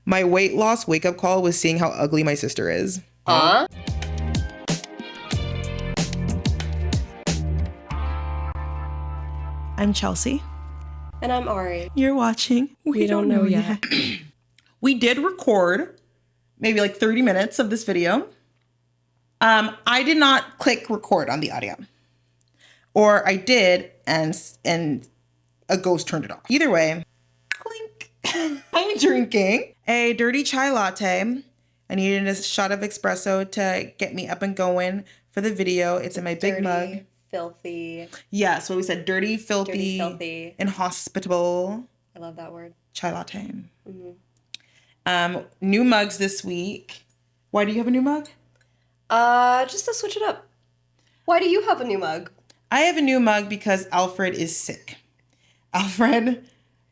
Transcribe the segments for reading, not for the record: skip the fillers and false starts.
My weight loss wake-up call was seeing how ugly my sister is. Huh? I'm Chelsea. And I'm Ari. You're watching. We don't know yet. We did record maybe like 30 minutes of this video. I did not click record on the audio. Or I did, and a ghost turned it off. Either way, clink. I'm drinking a dirty chai latte. I needed a shot of espresso to get me up and going for the video. It's in my big mug. Filthy. Yes, what we said, dirty, filthy, inhospitable. I love that word. Chai latte. Mm-hmm. New mugs this week. Why do you have a new mug? Just to switch it up. Why do you have a new mug? I have a new mug because Alfred is sick. Alfred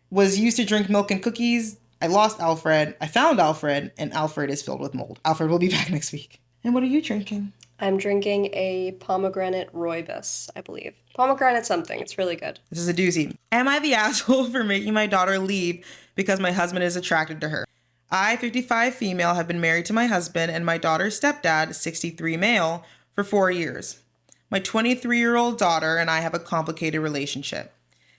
was used to drink milk and cookies. I lost Alfred. I found Alfred, and Alfred is filled with mold. Alfred will be back next week. And what are you drinking? I'm drinking a pomegranate rooibos, I believe. Pomegranate something. It's really good. This is a doozy. Am I the asshole for making my daughter leave because my husband is attracted to her? I, 55 female, have been married to my husband and my daughter's stepdad, 63 male, for 4 years. My 23-year-old daughter and I have a complicated relationship.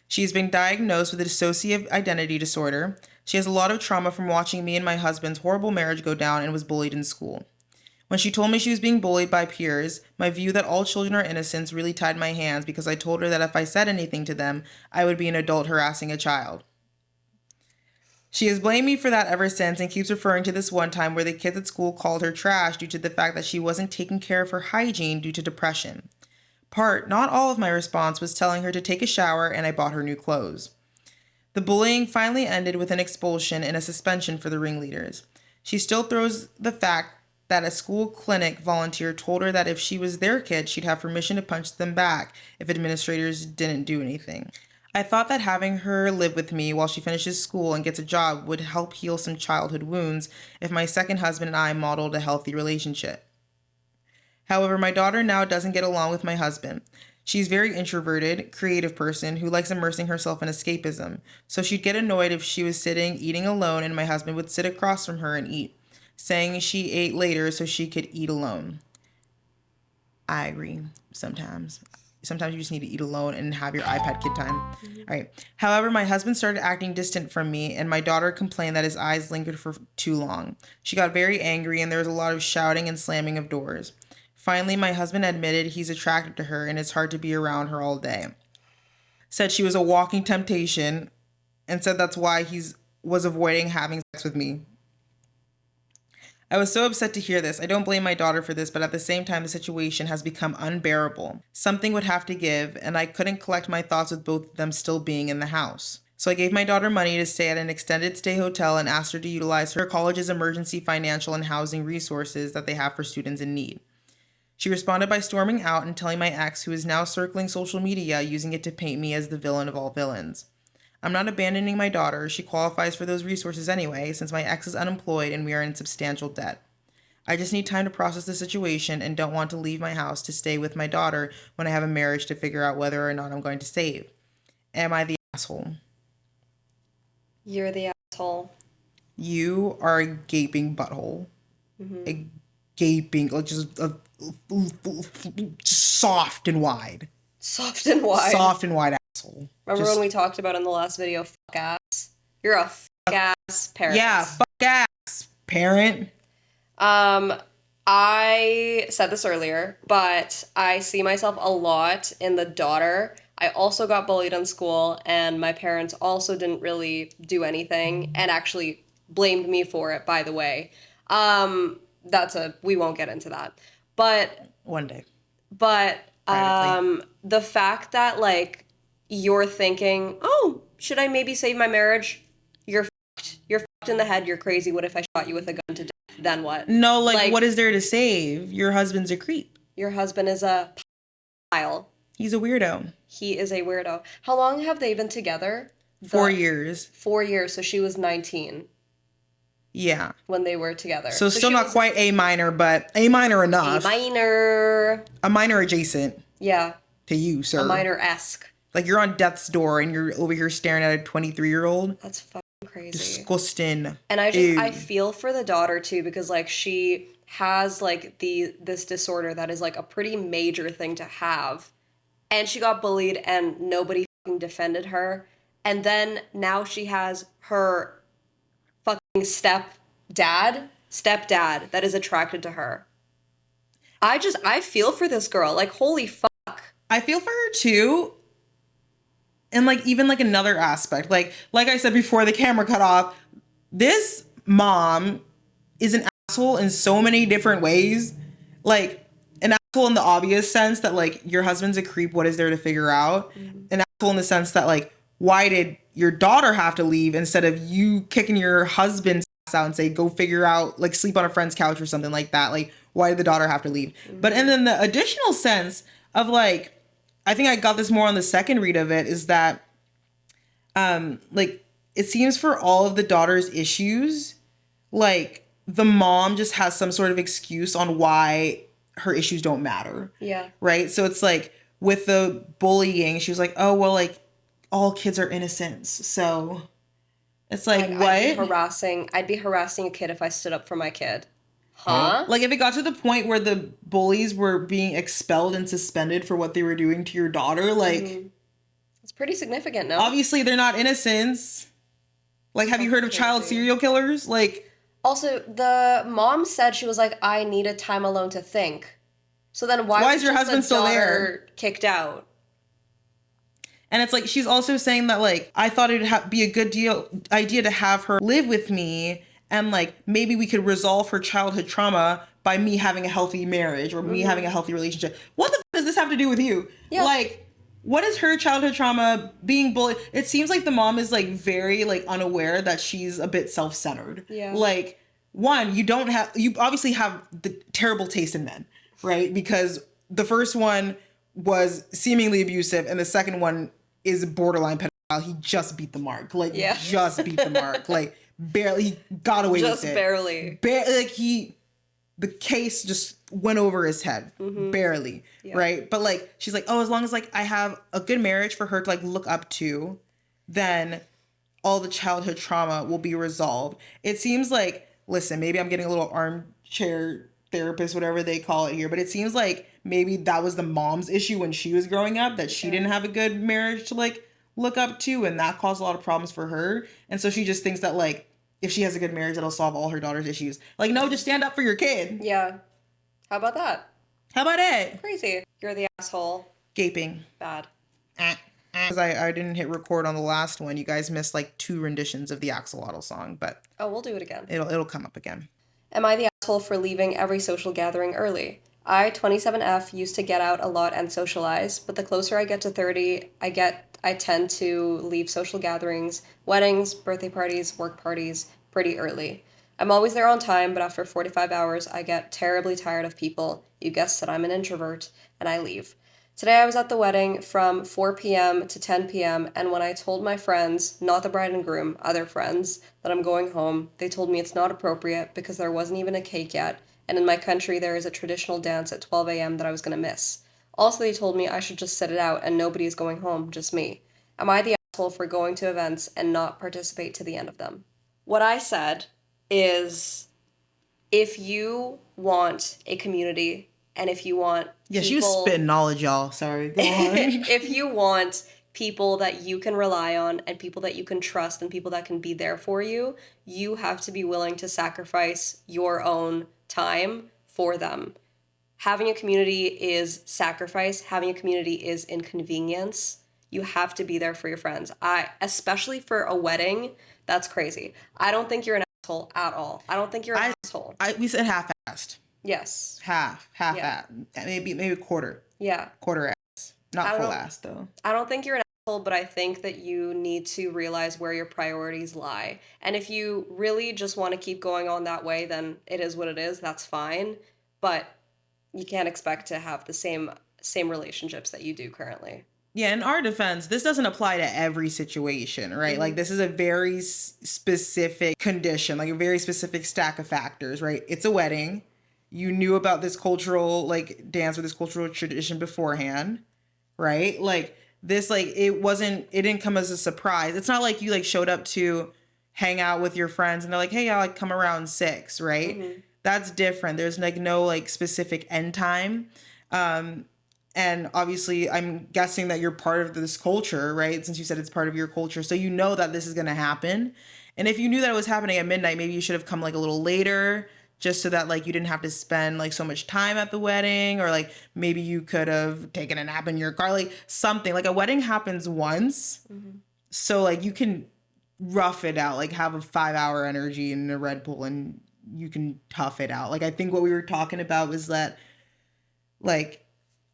She's been diagnosed with a dissociative identity disorder. She has a lot of trauma from watching me and my husband's horrible marriage go down and was bullied in school. When she told me she was being bullied by peers, my view that all children are innocents really tied my hands because I told her that if I said anything to them, I would be an adult harassing a child. She has blamed me for that ever since and keeps referring to this one time where the kids at school called her trash due to the fact that she wasn't taking care of her hygiene due to depression. Not all of my response was telling her to take a shower and I bought her new clothes. The bullying finally ended with an expulsion and a suspension for the ringleaders. She still throws the fact that a school clinic volunteer told her that if she was their kid, she'd have permission to punch them back if administrators didn't do anything. I thought that having her live with me while she finishes school and gets a job would help heal some childhood wounds if my second husband and I modeled a healthy relationship. However, my daughter now doesn't get along with my husband. She's a very introverted, creative person who likes immersing herself in escapism, so she'd get annoyed if she was sitting eating alone and my husband would sit across from her and eat, saying she ate later so she could eat alone. I agree. Sometimes you just need to eat alone and have your iPad kid time. Mm-hmm. All right. However, my husband started acting distant from me and my daughter complained that his eyes lingered for too long. She got very angry and there was a lot of shouting and slamming of doors. Finally, my husband admitted he's attracted to her and it's hard to be around her all day. Said she was a walking temptation and said that's why he was avoiding having sex with me. I was so upset to hear this. I don't blame my daughter for this, but at the same time, the situation has become unbearable. Something would have to give, and I couldn't collect my thoughts with both of them still being in the house. So I gave my daughter money to stay at an extended stay hotel and asked her to utilize her college's emergency financial and housing resources that they have for students in need. She responded by storming out and telling my ex, who is now circling social media, using it to paint me as the villain of all villains. I'm not abandoning my daughter. She qualifies for those resources anyway, since my ex is unemployed and we are in substantial debt. I just need time to process the situation and don't want to leave my house to stay with my daughter when I have a marriage to figure out whether or not I'm going to save. Am I the asshole? You're the asshole. You are a gaping butthole. Mm-hmm. A gaping, like just soft and wide. Soft and wide. Soft and wide asshole. Remember when we talked about in the last video, fuck ass? You're a fuck ass parent. Yeah, fuck ass parent. I said this earlier, but I see myself a lot in the daughter. I also got bullied in school, and my parents also didn't really do anything, and actually blamed me for it, by the way. We won't get into that. But one day. But the fact that like you're thinking, oh, should I maybe save my marriage? You're fucked. You're fucked in the head. You're crazy. What if I shot you with a gun to death? Then what? No, like what is there to save? Your husband's a creep. Your husband is a pile. He's a weirdo. He is a weirdo. How long have they been together? 4 years. 4 years. So she was 19. Yeah. When they were together. So still not quite A minor, but A minor enough. A minor adjacent. Yeah. To you, sir. A minor-esque. Like you're on death's door and you're over here staring at a 23-year-old. That's fucking crazy. crazy. Disgusting. And I Ew. feel for the daughter too, because like she has like this disorder that is like a pretty major thing to have. And she got bullied and nobody fucking defended her. And then now she has her fucking stepdad that is attracted to her. I feel for this girl. Like, holy fuck. I feel for her too. And like even like another aspect, like I said before the camera cut off, this mom is an asshole in so many different ways. Like an asshole in the obvious sense that like your husband's a creep, what is there to figure out? An asshole in the sense that like why did your daughter have to leave instead of you kicking your husband's ass out and say go figure out, like sleep on a friend's couch or something like that? Like why did the daughter have to leave? But and then the additional sense of like, I think I got this more on the second read of it, is that like it seems for all of the daughter's issues, like the mom just has some sort of excuse on why her issues don't matter. Yeah. Right? So it's like with the bullying, she was like, "Oh, well like all kids are innocents." So it's like, what? I'd be harassing a kid if I stood up for my kid. Huh? Like if it got to the point where the bullies were being expelled and suspended for what they were doing to your daughter, like it's pretty significant, no? obviously they're not innocents. Like, have you heard of child serial killers? Like, also the mom said she was like, I needed time alone to think. So then why is your husband still there? Kicked out? And it's like she's also saying that like I thought it'd be a good idea to have her live with me, and like maybe we could resolve her childhood trauma by me having a healthy marriage or me having a healthy relationship. What the does this have to do with you? Yeah. Like, what is her childhood trauma, being bullied? It seems like the mom is like very like unaware that she's a bit self-centered. Yeah. Like, one, you obviously have the terrible taste in men, right? Because the first one was seemingly abusive and the second one is borderline pedophile. He just beat the mark. Like, just beat the mark. Like, barely, he got away with it. Just barely. Like, the case just went over his head. Barely. Yeah. Right? But, like, she's like, oh, as long as, like, I have a good marriage for her to, like, look up to, then all the childhood trauma will be resolved. It seems like, listen, maybe I'm getting a little armchair therapist, whatever they call it here, but it seems like maybe that was the mom's issue when she was growing up, that she didn't have a good marriage to, like, look up to, and that caused a lot of problems for her. And so she just thinks that, like, if she has a good marriage, that'll solve all her daughter's issues. Like, no, just stand up for your kid. Yeah. How about that? How about it? Crazy. You're the asshole. Gaping. Bad. Because I didn't hit record on the last one. You guys missed, like, 2 renditions of the axolotl song, but... Oh, we'll do it again. It'll come up again. Am I the asshole for leaving every social gathering early? I, 27F, used to get out a lot and socialize, but the closer I get to 30, I tend to leave social gatherings, weddings, birthday parties, work parties, pretty early. I'm always there on time, but after 45 hours, I get terribly tired of people. You guessed that I'm an introvert, and I leave. Today I was at the wedding from 4 p.m. to 10 p.m., and when I told my friends, not the bride and groom, other friends, that I'm going home, they told me it's not appropriate because there wasn't even a cake yet, and in my country there is a traditional dance at 12 a.m. that I was going to miss. Also, they told me I should just sit it out and nobody is going home, just me. Am I the asshole for going to events and not participate to the end of them? What I said is, if you want a community and if you want people... Yeah, she was spitting knowledge, y'all. Sorry, go on. If you want people that you can rely on and people that you can trust and people that can be there for you, you have to be willing to sacrifice your own time for them. Having a community is sacrifice. Having a community is inconvenience. You have to be there for your friends. Especially for a wedding, that's crazy. I don't think you're an asshole at all. I don't think you're an asshole. We said half-assed. Yes. Half-assed. Maybe a quarter. Yeah. Quarter-ass. Not full-ass, though. I don't think you're an asshole, but I think that you need to realize where your priorities lie. And if you really just want to keep going on that way, then it is what it is. That's fine. But you can't expect to have the same relationships that you do currently. Yeah, in our defense, this doesn't apply to every situation, right? Mm-hmm. Like, this is a very specific condition, like a very specific stack of factors, right? It's a wedding. You knew about this cultural, like, dance or this cultural tradition beforehand, right? Like, this, like, it didn't come as a surprise. It's not like you, like, showed up to hang out with your friends and they're like, hey, I'll like come around 6, right? Mm-hmm. That's different. There's like no like specific end time. And obviously I'm guessing that you're part of this culture, right? Since you said it's part of your culture. So you know that this is going to happen. And if you knew that it was happening at midnight, maybe you should have come like a little later just so that like you didn't have to spend like so much time at the wedding, or like maybe you could have taken a nap in your car, like something. Like a wedding happens once. Mm-hmm. So like you can rough it out, like have a 5-hour energy in a Red Bull and you can tough it out. Like I think what we were talking about was that like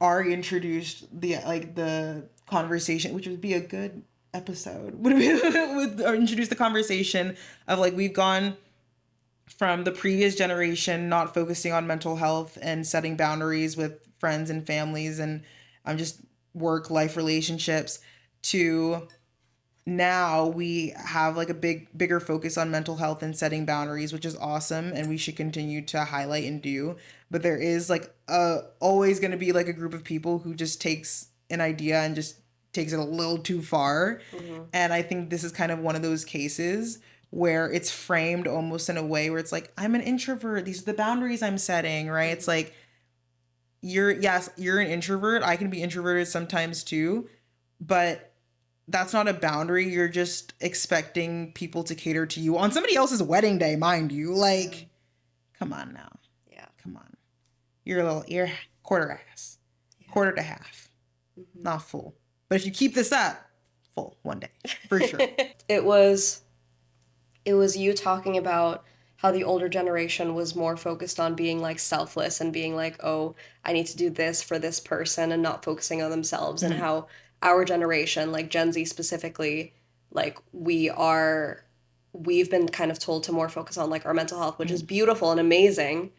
Ari introduced the conversation, which would be a good episode. Would be would introduce the conversation of like we've gone from the previous generation not focusing on mental health and setting boundaries with friends and families and just work life relationships to now we have like a bigger focus on mental health and setting boundaries, which is awesome and we should continue to highlight and do. But there is like always going to be like a group of people who just takes an idea and just takes it a little too far. Mm-hmm. And I think this is kind of one of those cases where it's framed almost in a way where it's like, I'm an introvert, these are the boundaries I'm setting, right? It's like you're an introvert, I can be introverted sometimes too, but that's not a boundary. You're just expecting people to cater to you on somebody else's wedding day, mind you. Like, come on now. Yeah. Come on. You're quarter ass. Yeah. Quarter to half. Mm-hmm. Not full. But if you keep this up, full one day. For sure. It was you talking about how the older generation was more focused on being like selfless and being like, oh, I need to do this for this person and not focusing on themselves, mm-hmm. and how our generation, like Gen Z specifically, like we've been kind of told to more focus on like our mental health, which mm-hmm. is beautiful and amazing,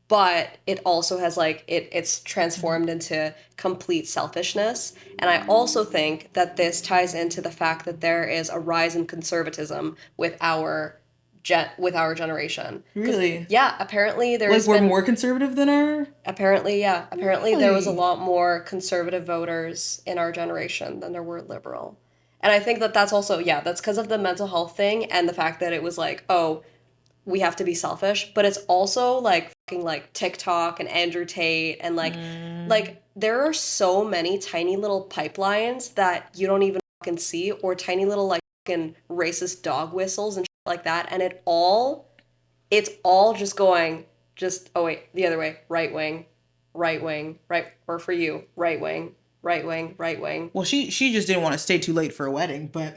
but it also has like it's transformed into complete selfishness. And I also think that this ties into the fact that there is a rise in conservatism with our generation. Really? Yeah, apparently there's like we're more conservative than our... Apparently, yeah. Apparently really? There was a lot more conservative voters in our generation than there were liberal. And I think that that's also, that's because of the mental health thing and the fact that it was like, oh, we have to be selfish. But it's also like fucking like TikTok and Andrew Tate and like there are so many tiny little pipelines that you don't even fucking see, or tiny little like fucking racist dog whistles and shit like that. And it's all just going... the other way, right wing, or for you, right wing. Well, she just didn't want to stay too late for a wedding, but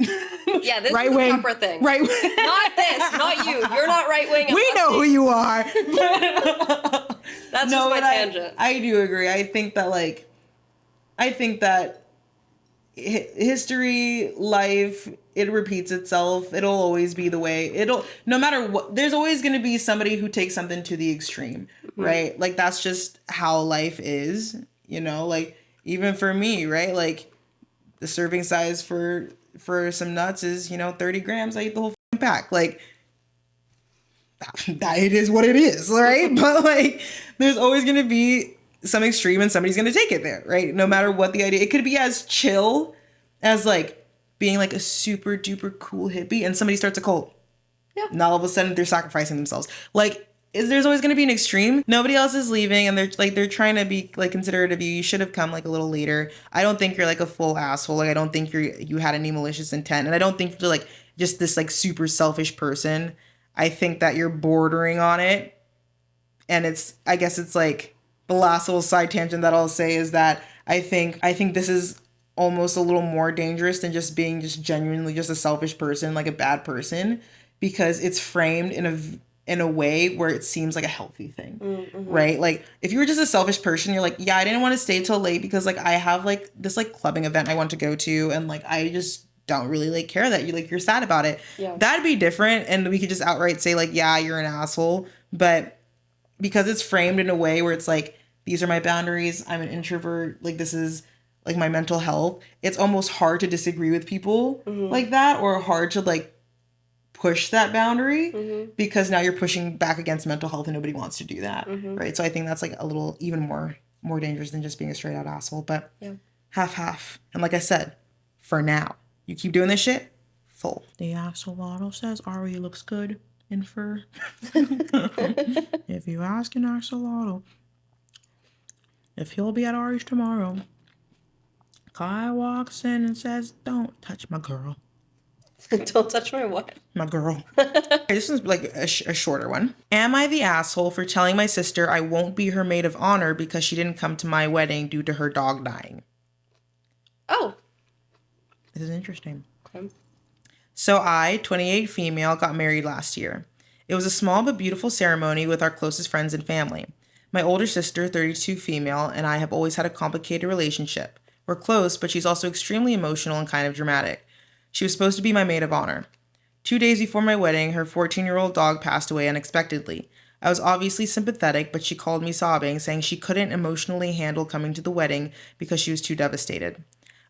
yeah, this right is wing, a separate thing. Right wing. Not this, not you. You're not right wing. We know who you are. That's just my tangent. I do agree. I think that history, life, it repeats itself. It'll always be the way. No matter what, there's always going to be somebody who takes something to the extreme, mm-hmm. right? Like that's just how life is, like even for me, right? Like the serving size for some nuts is, 30 grams. I eat the whole pack. Like that it is what it is, right? But like there's always going to be some extreme and somebody's going to take it there, right? No matter what the idea. It could be as chill as like being like a super duper cool hippie and somebody starts a cult. Yeah. And all of a sudden they're sacrificing themselves. Like there's always going to be an extreme. Nobody else is leaving and they're trying to be like considerate of you. You should have come like a little later. I don't think you're like a full asshole. Like I don't think you had any malicious intent. And I don't think you're like just this like super selfish person. I think that you're bordering on it. And I guess it's like the last little side tangent that I'll say is that I think this is almost a little more dangerous than just being just genuinely just a selfish person, like a bad person, because it's framed in a way where it seems like a healthy thing, mm-hmm. right? Like if you were just a selfish person, you're like, yeah, I didn't want to stay till late because like I have like this like clubbing event I want to go to, and like I just don't really like care that you're sad about it. Yeah. That'd be different, and we could just outright say like, yeah, you're an asshole, but because it's framed in a way where it's like, these are my boundaries, I'm an introvert, like this is like my mental health, it's almost hard to disagree with people mm-hmm. like that, or hard to like push that boundary mm-hmm. because now you're pushing back against mental health and nobody wants to do that, mm-hmm. right? So I think that's like a little even more dangerous than just being a straight out asshole, but half. And like I said, for now, you keep doing this shit, Full. The axolotl says Ari looks good in fur. If you ask an axolotl if he'll be at Ari's tomorrow, Kai walks in and says, "Don't touch my girl." Don't touch my what? My girl. Okay, this one's like a shorter one. Am I the asshole for telling my sister I won't be her maid of honor because she didn't come to my wedding due to her dog dying? Oh. This is interesting. Okay. So I, 28 female, got married last year. It was a small but beautiful ceremony with our closest friends and family. My older sister, 32 female, and I have always had a complicated relationship. We're close, but she's also extremely emotional and kind of dramatic. She was supposed to be my maid of honor. 2 days before my wedding, her 14-year-old dog passed away unexpectedly. I was obviously sympathetic, but she called me sobbing, saying she couldn't emotionally handle coming to the wedding because she was too devastated.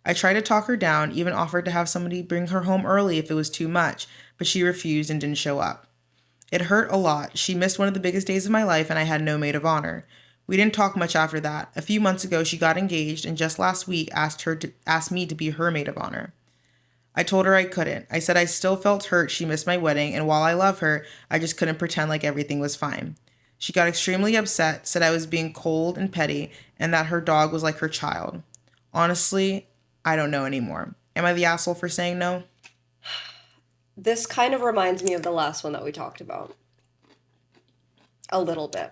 I tried to talk her down, even offered to have somebody bring her home early if it was too much, but she refused and didn't show up. It hurt a lot. She missed one of the biggest days of my life, and I had no maid of honor. We didn't talk much after that. A few months ago, she got engaged, and just last week asked me to be her maid of honor. I told her I couldn't. I said I still felt hurt she missed my wedding, and while I love her, I just couldn't pretend like everything was fine. She got extremely upset, said I was being cold and petty, and that her dog was like her child. Honestly, I don't know anymore. Am I the asshole for saying no? This kind of reminds me of the last one that we talked about. A little bit.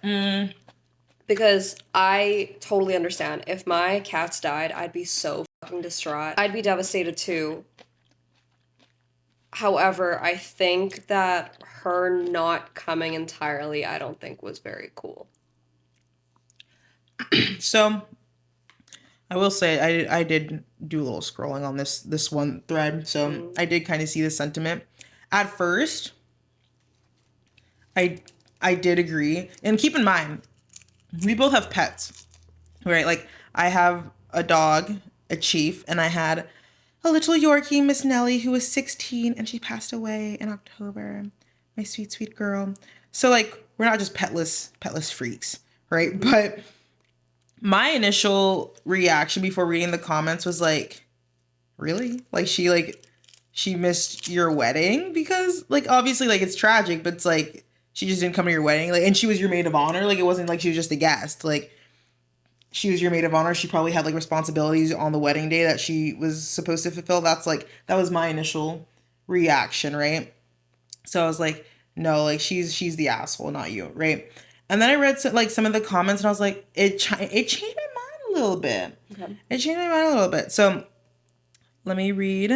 Because I totally understand. If my cats died, I'd be so fucking distraught. I'd be devastated too. However, I think that her not coming entirely, I don't think was very cool. So, I will say I did do a little scrolling on this one thread, so I did kind of see the sentiment. At first, I did agree, and keep in mind, we both have pets, right? Like I have a dog, a Chief, and I had a little Yorkie, Miss Nellie, who was 16, and she passed away in October. My sweet, sweet girl. So like we're not just petless freaks, right? But my initial reaction before reading the comments was like, really? Like she missed your wedding? Because like obviously like it's tragic, but it's like she just didn't come to your wedding. Like, and she was your maid of honor. Like it wasn't like she was just a guest. Like she was your maid of honor. She probably had like responsibilities on the wedding day that she was supposed to fulfill. That was my initial reaction, right? So I was like, no, like she's the asshole, not you, right? And then I read some of the comments, and I was like, it changed my mind a little bit. Okay. It changed my mind a little bit. So let me read.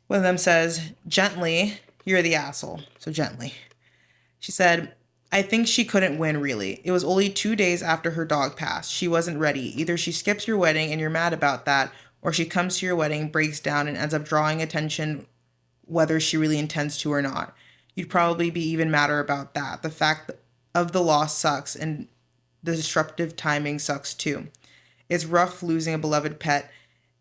One of them says, "Gently, you're the asshole." So gently. She said, "I think she couldn't win, really. It was only 2 days after her dog passed. She wasn't ready. Either she skips your wedding and you're mad about that, or she comes to your wedding, breaks down, and ends up drawing attention whether she really intends to or not. You'd probably be even madder about that. The fact of the loss sucks, and the disruptive timing sucks too. It's rough losing a beloved pet,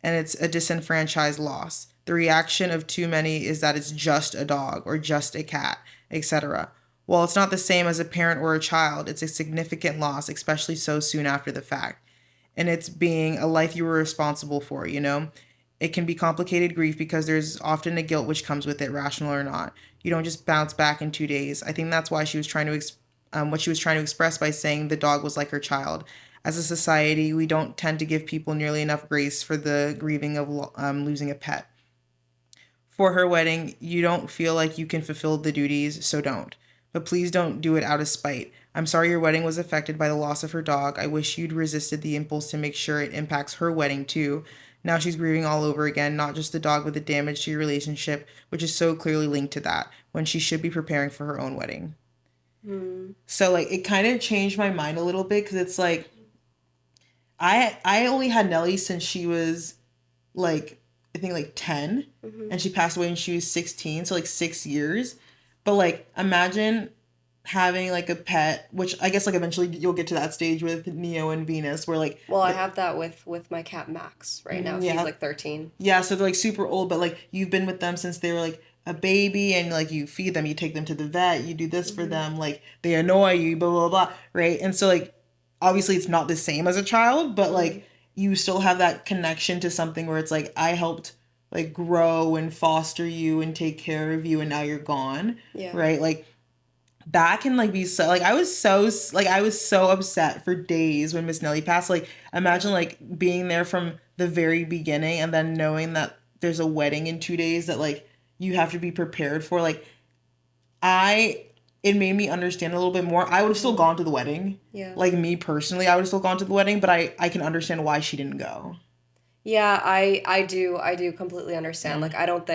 and it's a disenfranchised loss. The reaction of too many is that it's just a dog or just a cat, etc. While it's not the same as a parent or a child, it's a significant loss, especially so soon after the fact. And it's being a life you were responsible for, you know? It can be complicated grief because there's often a guilt which comes with it, rational or not. You don't just bounce back in 2 days. I think that's why she was trying to what she was trying to express by saying the dog was like her child. As a society, we don't tend to give people nearly enough grace for the grieving of losing a pet. For her wedding, you don't feel like you can fulfill the duties, so don't. But please don't do it out of spite. I'm sorry your wedding was affected by the loss of her dog. I wish you'd resisted the impulse to make sure it impacts her wedding too. Now she's grieving all over again, not just the dog, but the damage to your relationship, which is so clearly linked to that, when she should be preparing for her own wedding." So like it kind of changed my mind a little bit, because it's like I only had Nellie since she was like I think like 10, and she passed away when she was 16, so like 6 years. But like imagine having like a pet, which I guess like eventually you'll get to that stage with Neo and Venus, where like I have that with my cat Max right now. Yeah. He's like 13. Yeah, so they're like super old, but like you've been with them since they were like a baby, and like you feed them, you take them to the vet, you do this for them, like they annoy you, blah blah blah, right? And so like obviously it's not the same as a child, but like you still have that connection to something where it's like I helped like grow and foster you and take care of you, and now you're gone. Yeah. Right? Like that can like be so, like I was so upset for days when Miss Nelly passed. Like imagine like being there from the very beginning and then knowing that there's a wedding in 2 days that like you have to be prepared for. Like I it made me understand a little bit more. I would have still gone to the wedding. Yeah. Like me personally, I would have still gone to the wedding, but I can understand why she didn't go. Yeah, I do completely understand. Yeah. Like I don't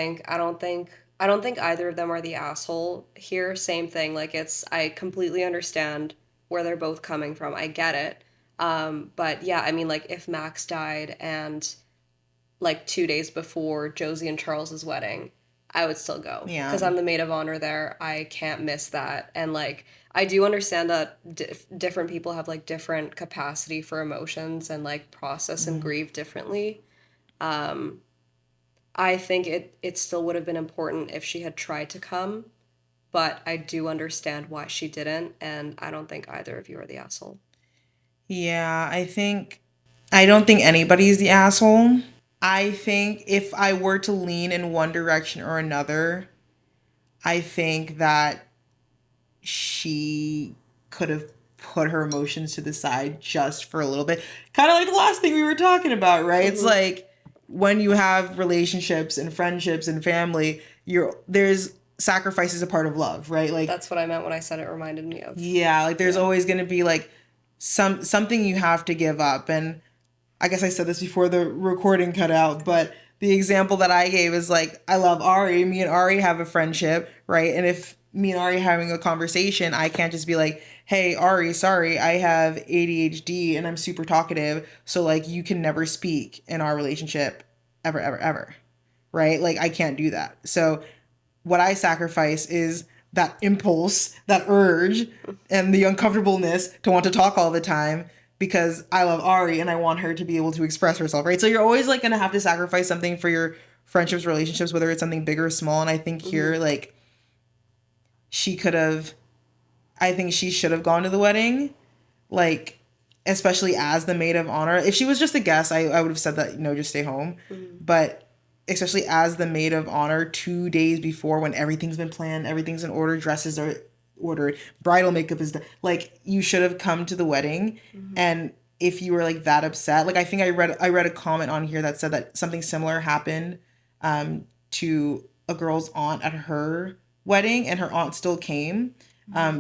think either of them are the asshole here. Same thing. Like I completely understand where they're both coming from. I get it. But yeah, I mean like if Max died and like 2 days before Josie and Charles's wedding, I would still go Yeah. because I'm the maid of honor there. I can't miss that. And like, I do understand that different people have like different capacity for emotions and like process and Mhm. grieve differently. Um, I think it still would have been important if she had tried to come, but I do understand why she didn't, and I don't think either of you are the asshole. Yeah, I don't think anybody's the asshole. I think if I were to lean in one direction or another, I think that she could have put her emotions to the side just for a little bit. Kind of like the last thing we were talking about, right? It's Mm-hmm. like when you have relationships and friendships and family, there's sacrifice is a part of love, right? Like That's what I meant when I said it reminded me of. yeah, like there's Yeah. always going to be like something you have to give up. And I guess I said this before the recording cut out, but the example that I gave is like, I love Ari. Me and Ari have a friendship, right? And if me and Ari are having a conversation, I can't just be like, hey, Ari, sorry, I have ADHD and I'm super talkative. So, like, you can never speak in our relationship ever, ever, ever, right? Like, I can't do that. So, what I sacrifice is that impulse, that urge, and the uncomfortableness to want to talk all the time because I love Ari and I want her to be able to express herself, right? So you're always like gonna have to sacrifice something for your friendships, relationships, whether it's something big or small. And I think Mm-hmm. here, like, she could have, I think she should have gone to the wedding, like, especially as the maid of honor. If she was just a guest, I would have said that, just stay home. Mm-hmm. But especially as the maid of honor 2 days before when everything's been planned, everything's in order, dresses are ordered, bridal makeup is done. Like you should have come to the wedding. Mm-hmm. And if you were like that upset, like I think I read a comment on here that said that something similar happened to a girl's aunt at her wedding and her aunt still came.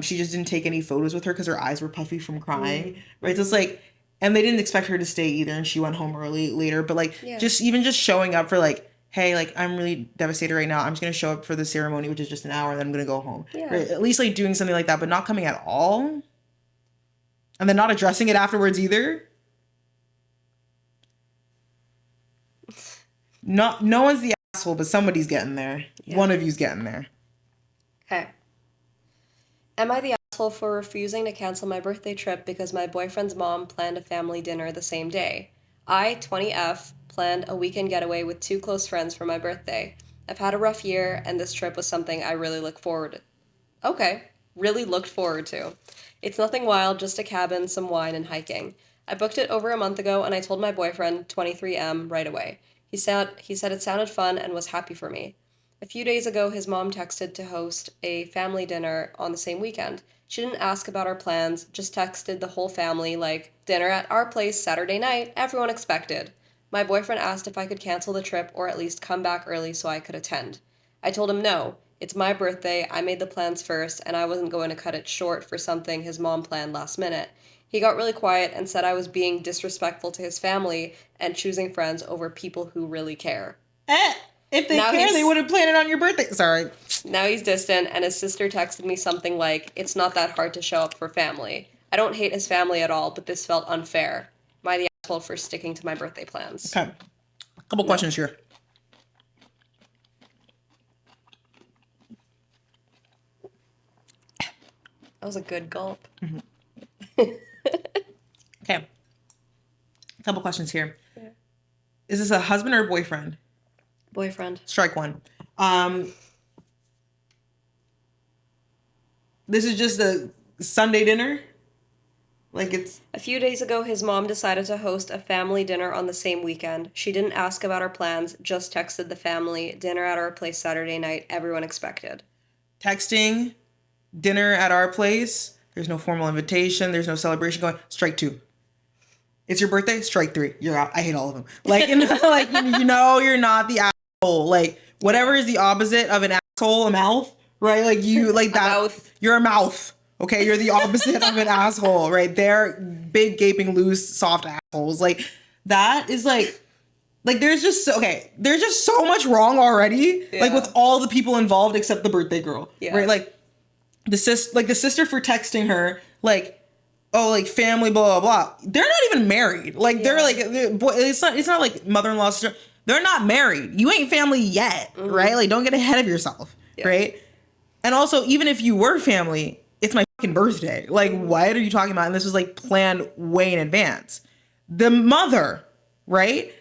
She just didn't take any photos with her because her eyes were puffy from crying. Right. So it's like, and they didn't expect her to stay either, and she went home early later. But like, Yeah. just showing up for like, hey, like I'm really devastated right now. I'm just gonna show up for the ceremony, which is just an hour, and then I'm gonna go home. Yeah. Right? At least like doing something like that, but not coming at all, and then not addressing it afterwards either. Not no one's the asshole, but somebody's getting there. Yeah. One of you's getting there. Okay. Am I the asshole for refusing to cancel my birthday trip because my boyfriend's mom planned a family dinner the same day? I, 20F, planned a weekend getaway with two close friends for my birthday. I've had a rough year, and this trip was something I really really looked forward to. It's nothing wild, just a cabin, some wine, and hiking. I booked it over a month ago, and I told my boyfriend, 23M, right away. He said it sounded fun and was happy for me. A few days ago, his mom texted to host a family dinner on the same weekend. She didn't ask about our plans, just texted the whole family, like, dinner at our place Saturday night, everyone expected. My boyfriend asked if I could cancel the trip or at least come back early so I could attend. I told him no. It's my birthday, I made the plans first, and I wasn't going to cut it short for something his mom planned last minute. He got really quiet and said I was being disrespectful to his family and choosing friends over people who really care. If they Now care, they he's- would have planned it on your birthday. Sorry. Now he's distant, and his sister texted me something like, "It's not that hard to show up for family." I don't hate his family at all, but this felt unfair. Am I the asshole for sticking to my birthday plans? Okay. Couple questions here. That was a good gulp. Okay. Couple questions here. Yeah. Is this a husband or a boyfriend? Boyfriend. Strike one. This is just a Sunday dinner? Like, it's... A few days ago, his mom decided to host a family dinner on the same weekend. She didn't ask about our plans, just texted the family, dinner at our place Saturday night, everyone expected. Texting, dinner at our place, there's no formal invitation, there's no celebration going, strike two. It's your birthday, strike three. You're out. I hate all of them. Like, like you know, you're not the asshole. Like, whatever is the opposite of an asshole, a mouth, right? Like, you, like that. Mouth. You're a mouth. Okay, you're the opposite of an asshole, right? They're big, gaping, loose, soft assholes. Like, that is like there's just so much wrong already. Yeah. Like, with all the people involved except the birthday girl, Yeah. right? Like the sister for texting her, like, oh, like, family, blah, blah, blah. They're not even married. Like, they're like, it's not like mother-in-law, sister. They're not married. You ain't family yet, right? Like, don't get ahead of yourself, right? And also, even if you were family, it's my fucking birthday. Like, what are you talking about? And this was, like, planned way in advance. The mother, right?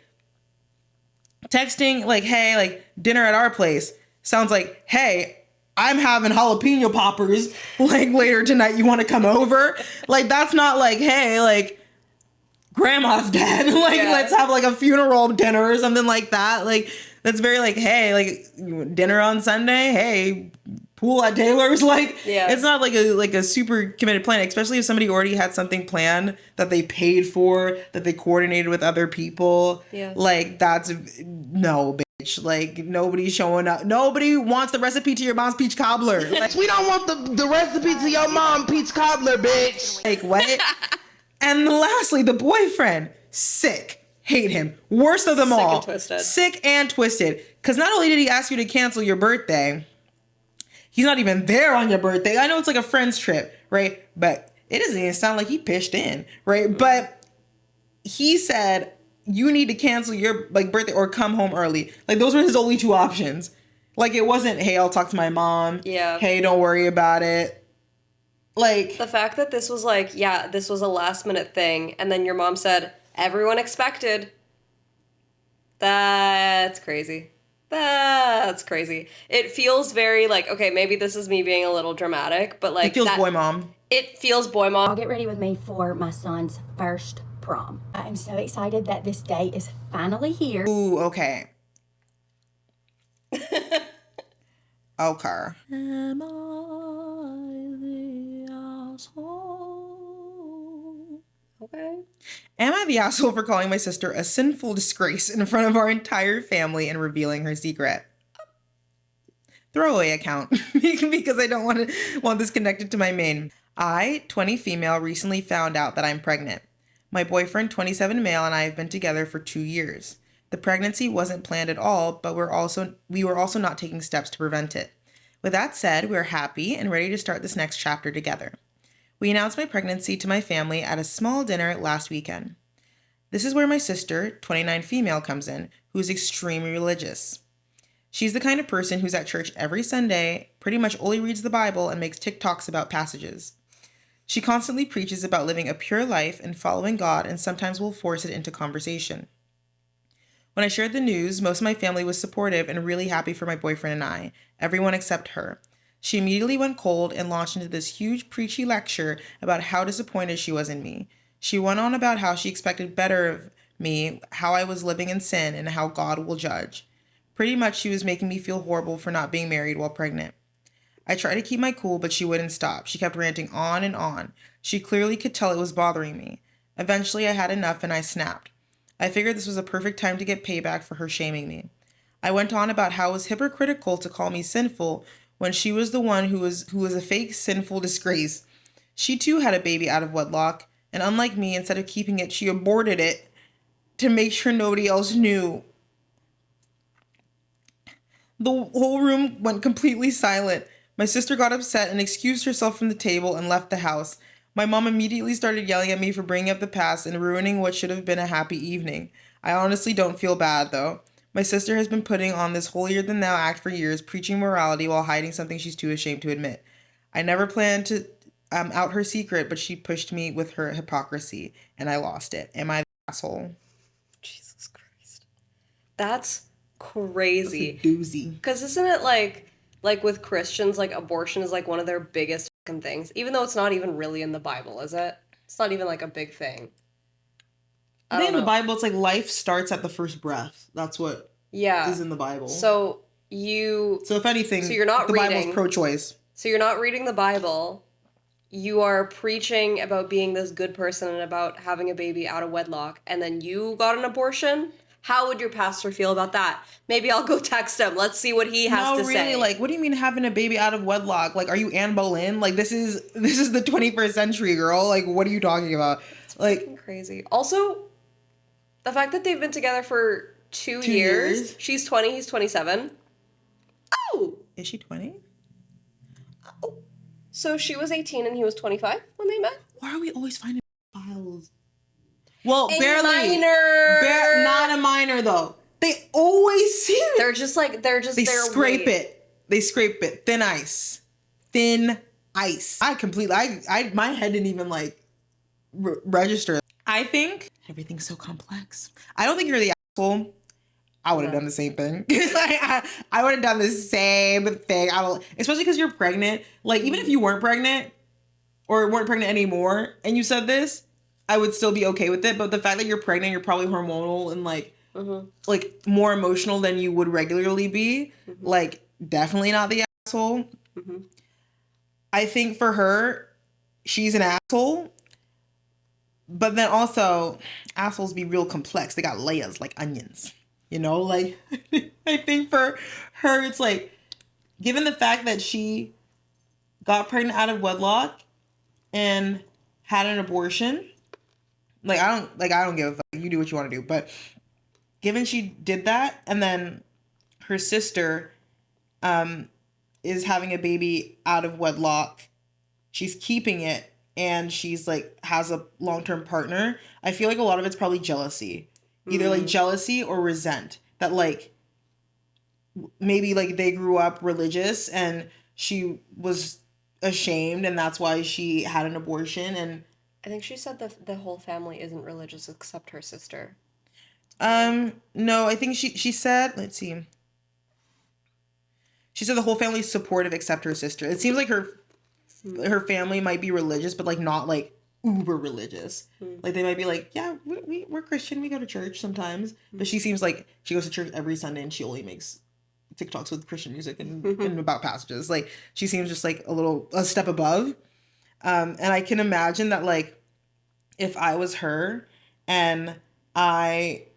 Texting, like, hey, like, dinner at our place sounds like, hey, I'm having jalapeno poppers, like, later tonight. You want to come over? Like, that's not like, hey, like, grandma's dead. Like, let's have, like, a funeral dinner or something like that. Like, that's very, like, hey, like, dinner on Sunday. Hey, pool at Taylor's. Like, it's not like a super committed plan, especially if somebody already had something planned that they paid for, that they coordinated with other people. Yeah. Like, that's, no, bitch. Like, nobody's showing up. Nobody wants the recipe to your mom's peach cobbler. Like, We don't want the recipe to your mom peach cobbler, bitch. like, what? And lastly, the boyfriend, sick. Hate him. Worst of them all. And twisted. Sick and twisted. Because not only did he ask you to cancel your birthday, he's not even there on your birthday. I know it's like a friend's trip, right? But it doesn't even sound like he pitched in, right? But he said, you need to cancel your, like, birthday or come home early. Like, those were his only two options. Like, it wasn't, hey, I'll talk to my mom. Yeah. Hey, don't worry about it. Like, The fact that this was like, this was a last minute thing, and then your mom said, everyone expected. That's crazy. That's crazy. It feels very like, okay, maybe this is me being a little dramatic, but like it feels boy mom. It feels boy mom. I'll get ready with me for my son's first prom. I am so excited that this day is finally here. Ooh, okay. Okay. Am I the asshole? Okay. Am I the asshole for calling my sister a sinful disgrace in front of our entire family and revealing her secret? Throwaway account because I don't want this connected to my main. I, 20 female, recently found out that I'm pregnant. My boyfriend, 27 male, and I have been together for 2 years. The pregnancy wasn't planned at all, but we were also not taking steps to prevent it. With that said, we are happy and ready to start this next chapter together. We announced my pregnancy to my family at a small dinner last weekend. This is where my sister, 29 female, comes in, who is extremely religious. She's the kind of person who's at church every Sunday, pretty much only reads the Bible and makes TikToks about passages. She constantly preaches about living a pure life and following God, and sometimes will force it into conversation. When I shared the news, most of my family was supportive and really happy for my boyfriend and I, everyone except her. She immediately went cold and launched into this huge preachy lecture about how disappointed she was in me. She went on about how she expected better of me, how I was living in sin, and how God will judge. Pretty much she was making me feel horrible for not being married while pregnant. I tried to keep my cool, but she wouldn't stop. She kept ranting on and on. She clearly could tell it was bothering me. Eventually I had enough and I snapped. I figured this was a perfect time to get payback for her shaming me. I went on about how it was hypocritical to call me sinful when she was the one who was a fake sinful disgrace. She too had a baby out of wedlock, and unlike me, instead of keeping it, she aborted it to make sure nobody else knew. The whole room went completely silent. My sister got upset and excused herself from the table and left the house. My mom immediately started yelling at me for bringing up the past and ruining what should have been a happy evening. I honestly don't feel bad, though. My sister has been putting on this holier-than-thou act for years, preaching morality while hiding something she's too ashamed to admit. I never planned to out her secret, but she pushed me with her hypocrisy, and I lost it. Am I the asshole? Jesus Christ. That's crazy. That's a doozy. Because isn't it like with Christians, like abortion is like one of their biggest fucking things, even though it's not even really in the Bible, is it? It's not even like a big thing. I think in the Bible, it's like life starts at the first breath. That's what is in the Bible. So if anything, so you're not the reading, Bible's pro-choice. So you're not reading the Bible. You are preaching about being this good person and about having a baby out of wedlock, and then you got an abortion? How would your pastor feel about that? Maybe I'll go text him. Let's see what he has to say. Like, what do you mean having a baby out of wedlock? Like, are you Anne Boleyn? Like, this is the 21st century, girl. Like, what are you talking about? It's like crazy. Also, the fact that they've been together for 2 years. She's 20, he's 27. Oh! Is she 20? Oh. So she was 18 and he was 25 when they met? Why are we always finding files? Well, a barely. Minor. Not a minor, though. They always see it. They're just like, they scrape it. They scrape it. Thin ice. Thin ice. My head didn't even, like, register. I think everything's so complex. I don't think you're the asshole. I would have done the same thing. Like, I would have done the same thing. Especially because you're pregnant. Like, even if you weren't pregnant or weren't pregnant anymore and you said this, I would still be okay with it. But the fact that you're pregnant, you're probably hormonal and like more emotional than you would regularly be. Like, definitely not the asshole. I think for her, she's an asshole. But then also, assholes be real complex. They got layers like onions. You know, like, I think for her, it's like, given the fact that she got pregnant out of wedlock and had an abortion, like, I don't give a fuck. You do what you want to do. But given she did that, and then her sister is having a baby out of wedlock, she's keeping it, and she's like, has a long-term partner, I feel like a lot of it's probably jealousy. Either like jealousy or resent that, like, maybe like they grew up religious and she was ashamed and that's why she had an abortion. And I think she said the whole family isn't religious except her sister. No, I think she said, let's see. She said the whole family's supportive except her sister. It seems like her family might be religious, but like not like uber religious. Like they might be like, yeah, we're Christian, we go to church sometimes, but she seems like she goes to church every Sunday and she only makes TikToks with Christian music and about passages. Like she seems just like a step above. And I can imagine that, like, if I was her and I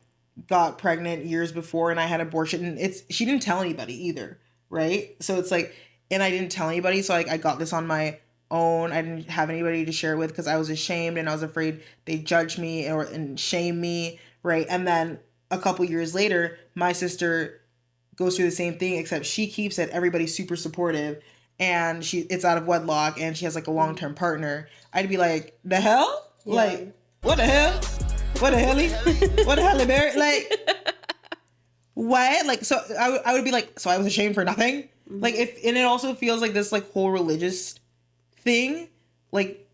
got pregnant years before and I had abortion, she didn't tell anybody either, right? So it's like, and I didn't tell anybody, so like I got this on my own. I didn't have anybody to share with because I was ashamed and I was afraid they'd judge me and shame me, right? And then a couple years later, my sister goes through the same thing, except she keeps it. Everybody's super supportive, and it's out of wedlock, and she has like a long-term partner. I'd be like, the hell? Yeah. Like, what the hell? What the hell? What the hell, Barry? Like, what? Like, so I would be like, so I was ashamed for nothing? Like, and it also feels like this like whole religious thing like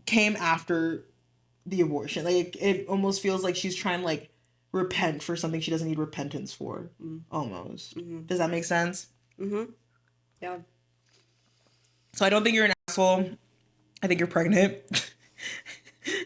came after the abortion. Like it almost feels like she's trying to like repent for something she doesn't need repentance for. Almost. Does that make sense? Yeah. So I don't think you're an asshole. I think you're pregnant.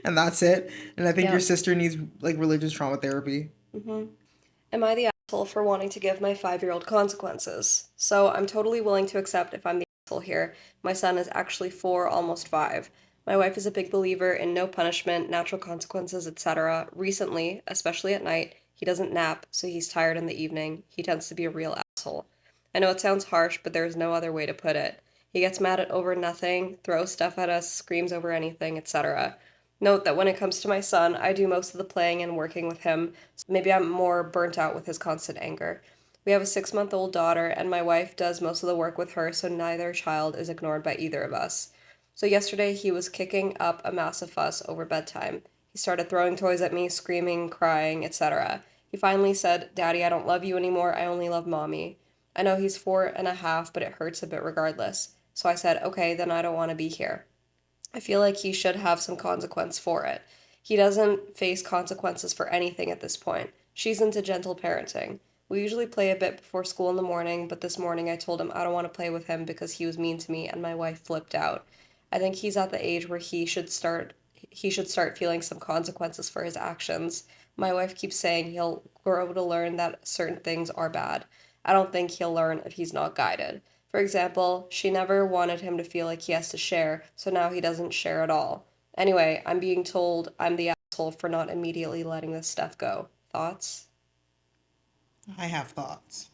And that's it. And I think your sister needs like religious trauma therapy. Am I the asshole for wanting to give my 5-year-old consequences? So I'm totally willing to accept if I'm the asshole here. My son is actually 4, almost 5. My wife is a big believer in no punishment, natural consequences, etc. Recently, especially at night, he doesn't nap, so he's tired in the evening. He tends to be a real asshole. I know it sounds harsh, but there is no other way to put it. He gets mad at over nothing, throws stuff at us, screams over anything, etc. Note that when it comes to my son, I do most of the playing and working with him, so maybe I'm more burnt out with his constant anger. We have a 6-month-old daughter, and my wife does most of the work with her, so neither child is ignored by either of us. So yesterday, he was kicking up a massive fuss over bedtime. He started throwing toys at me, screaming, crying, etc. He finally said, "Daddy, I don't love you anymore, I only love Mommy." I know he's 4.5, but it hurts a bit regardless. So I said, okay, then I don't want to be here. I feel like he should have some consequence for it. He doesn't face consequences for anything at this point. She's into gentle parenting. We usually play a bit before school in the morning, but this morning I told him I don't want to play with him because he was mean to me and my wife flipped out. I think he's at the age where he should start he should start feeling some consequences for his actions. My wife keeps saying he'll grow to learn that certain things are bad. I don't think he'll learn if he's not guided. For example, she never wanted him to feel like he has to share, so now he doesn't share at all. Anyway, I'm being told I'm the asshole for not immediately letting this stuff go. Thoughts? I have thoughts.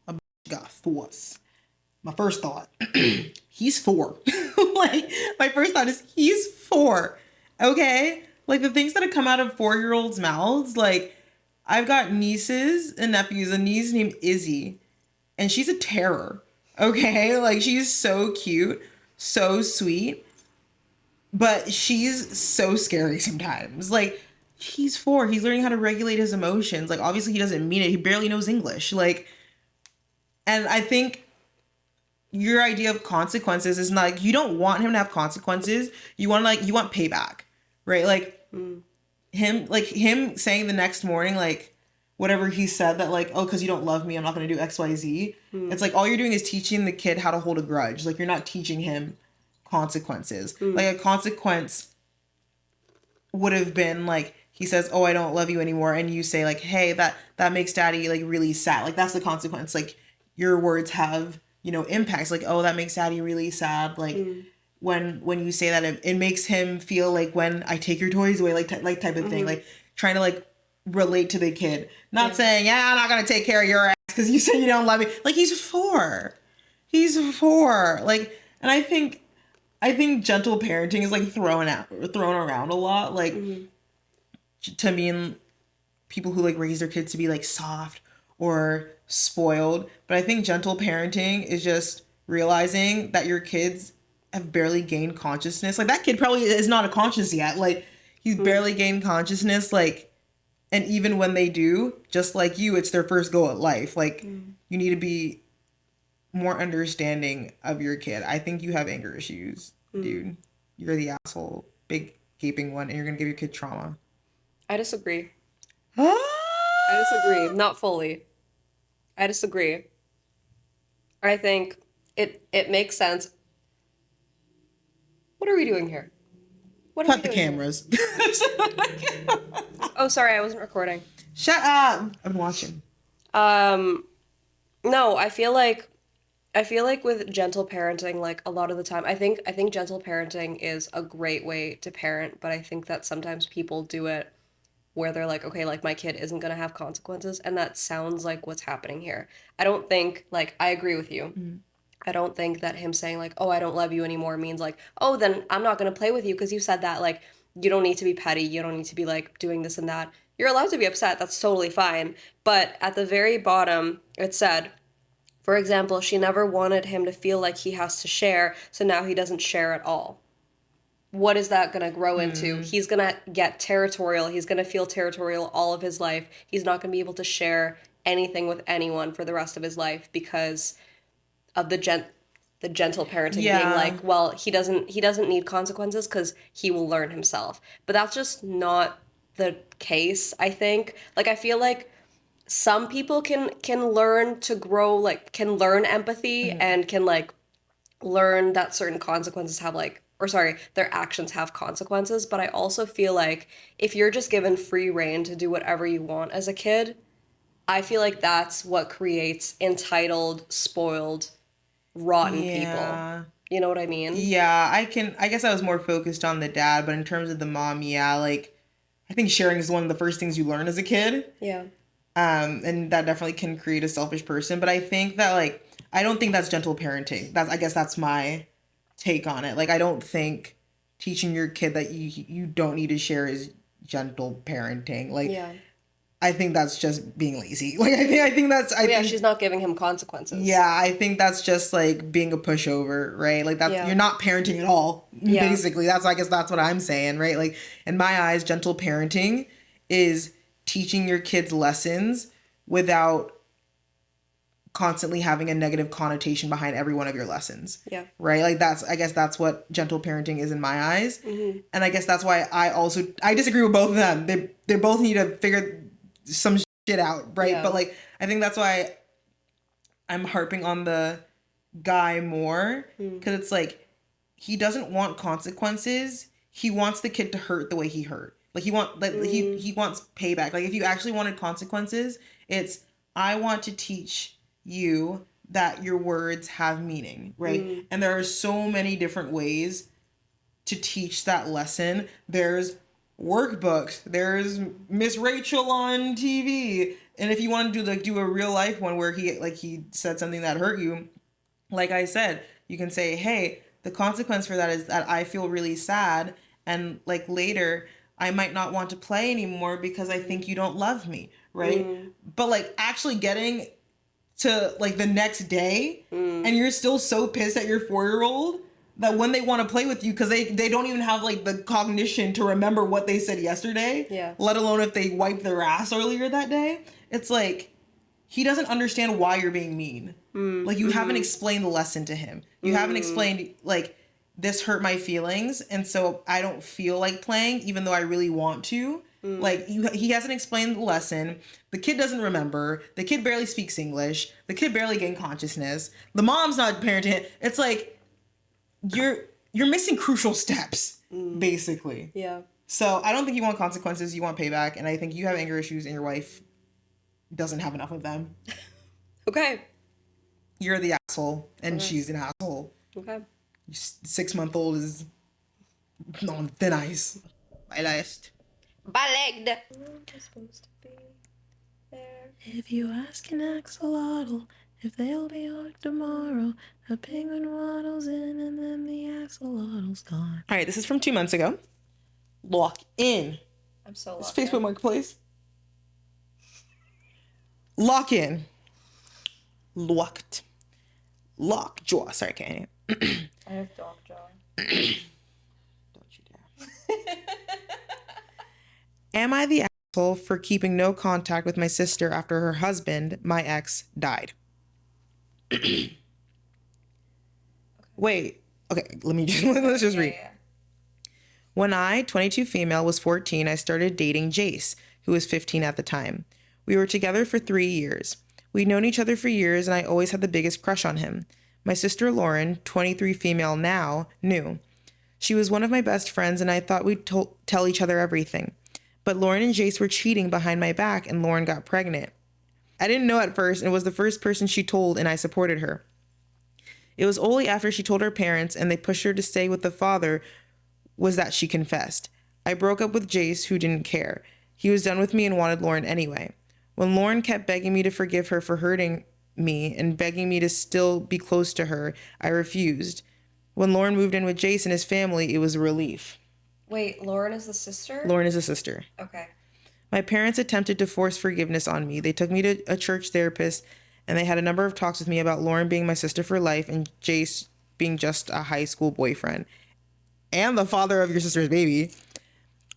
A bitch got thoughts. My first thought, he's 4. Like, my first thought is he's 4. Okay? Like, the things that have come out of 4-year-olds' mouths, like, I've got nieces and nephews. A niece named Izzy, and she's a terror. Okay? Like, she's so cute, so sweet, but she's so scary sometimes. Like, he's 4. He's learning how to regulate his emotions. Like, obviously, he doesn't mean it. He barely knows English. Like, and I think your idea of consequences is not like, you don't want him to have consequences. You want payback, right? Like him saying the next morning, like whatever he said, that like, oh, because you don't love me, I'm not going to do XYZ. It's like all you're doing is teaching the kid how to hold a grudge. Like, you're not teaching him consequences. Like, a consequence would have been like, he says, oh, I don't love you anymore, and you say like, hey, that makes daddy like really sad. Like, that's the consequence. Like, your words have, you know, impacts. Like, oh, that makes daddy really sad. Like, when you say that, it makes him feel like, when I take your toys away, like type of thing. Like, trying to like relate to the kid, not saying, yeah, I'm not gonna take care of your ass because you say you don't love me. Like, he's 4. Like, and I think gentle parenting is like thrown around a lot, like to mean people who like raise their kids to be like soft or spoiled. But I think gentle parenting is just realizing that your kids have barely gained consciousness. Like, that kid probably is not a conscious yet. Like, he's barely gained consciousness. Like, and even when they do, just like you, it's their first go at life. Like, you need to be more understanding of your kid. I think you have anger issues, dude. You're the asshole, big gaping one, and you're gonna give your kid trauma. I disagree. I disagree. Not fully. I disagree. I think it makes sense. What are we doing here? What are Cut we the doing here? cameras. Oh, sorry, I wasn't recording. Shut up. I'm watching. No, I feel like with gentle parenting, like a lot of the time, I think gentle parenting is a great way to parent, but I think that sometimes people do it where they're like, okay, like my kid isn't going to have consequences, and that sounds like what's happening here. I don't think, like, I agree with you. I don't think that him saying like, oh, I don't love you anymore means like, oh, then I'm not going to play with you because you said that. Like, you don't need to be petty. You don't need to be like doing this and that. You're allowed to be upset. That's totally fine. But at the very bottom, it said, for example, she never wanted him to feel like he has to share, so now he doesn't share at all. What is that going to grow into? He's going to get territorial. He's going to feel territorial all of his life. He's not going to be able to share anything with anyone for the rest of his life because of the gentle parenting being like, well, he doesn't need consequences because he will learn himself. But that's just not the case, I think. Like, I feel like some people can learn to grow, like, can learn empathy and can like learn that certain consequences have like, or sorry, their actions have consequences. But I also feel like if you're just given free rein to do whatever you want as a kid, I feel like that's what creates entitled, spoiled, rotten people. You know what I mean? Yeah, I guess I was more focused on the dad, but in terms of the mom, yeah, like, I think sharing is one of the first things you learn as a kid. Yeah. And that definitely can create a selfish person. But I think that, like, I don't think that's gentle parenting. I guess that's my take on it. Like, I don't think teaching your kid that you don't need to share is gentle parenting. Like, Yeah. I think that's just being lazy. Like, I think that's, she's not giving him consequences. Yeah, I think that's just like being a pushover, right? Like, that's, you're not parenting at all. Yeah. Basically, I guess that's what I'm saying, right? Like, in my eyes, gentle parenting is teaching your kids lessons without constantly having a negative connotation behind every one of your lessons. Yeah. Right? Like, I guess that's what gentle parenting is in my eyes. And I guess that's why I disagree with both of them. They both need to figure some shit out, right? Yeah. But like, I think that's why I'm harping on the guy more, because it's like, he doesn't want consequences. he wants the kid to hurt the way he hurt. Like he wants payback. Like if you actually wanted consequences, it's I want to teach you that your words have meaning, right? And there are so many different ways to teach that lesson. There's workbooks, there's Miss Rachel on TV, and if you want to do a real life one where he said something that hurt you, like I said, you can say, hey, the consequence for that is that I feel really sad, and like later I might not want to play anymore because I think you don't love me, right? But like actually getting to like the next day and you're still so pissed at your 4-year-old that when they want to play with you, because they don't even have like the cognition to remember what they said yesterday, let alone if they wiped their ass earlier that day. It's like he doesn't understand why you're being mean. Like you haven't explained the lesson to him. You haven't explained like this hurt my feelings and so I don't feel like playing even though I really want to. Like he hasn't explained the lesson. The kid doesn't remember. The kid barely speaks English. The kid barely gained consciousness. The mom's not parenting. It's like you're missing crucial steps, basically. Yeah. So I don't think you want consequences. You want payback. And I think you have anger issues and your wife doesn't have enough of them. Okay. You're the asshole and she's an asshole. Okay. 6-month-old is on thin ice. My last. Balegged. Supposed to be there. If you ask an axolotl if they'll be out tomorrow, a penguin waddles in and then the axolotl's gone. All right, this is from 2 months ago. Lock in. I'm so It's locked Facebook in. Marketplace. Lock in. Locked. Lockjaw. Sorry, can't. I have dog jaw. Don't you dare. Am I the asshole for keeping no contact with my sister after her husband, my ex, died? Wait. Okay, let's just read. Yeah. When I, 22 female, was 14, I started dating Jace, who was 15 at the time. We were together for 3 years. We'd known each other for years, and I always had the biggest crush on him. My sister Lauren, 23 female now, knew. She was one of my best friends, and I thought we'd tell each other everything. But Lauren and Jace were cheating behind my back, and Lauren got pregnant. I didn't know at first, and was the first person she told, and I supported her. It was only after she told her parents, and they pushed her to stay with the father, was that she confessed. I broke up with Jace, who didn't care. He was done with me and wanted Lauren anyway. When Lauren kept begging me to forgive her for hurting me and begging me to still be close to her, I refused. When Lauren moved in with Jace and his family, it was a relief. Wait, Lauren is the sister? Lauren is a sister. Okay. My parents attempted to force forgiveness on me. They took me to a church therapist, and they had a number of talks with me about Lauren being my sister for life and Jace being just a high school boyfriend and the father of your sister's baby.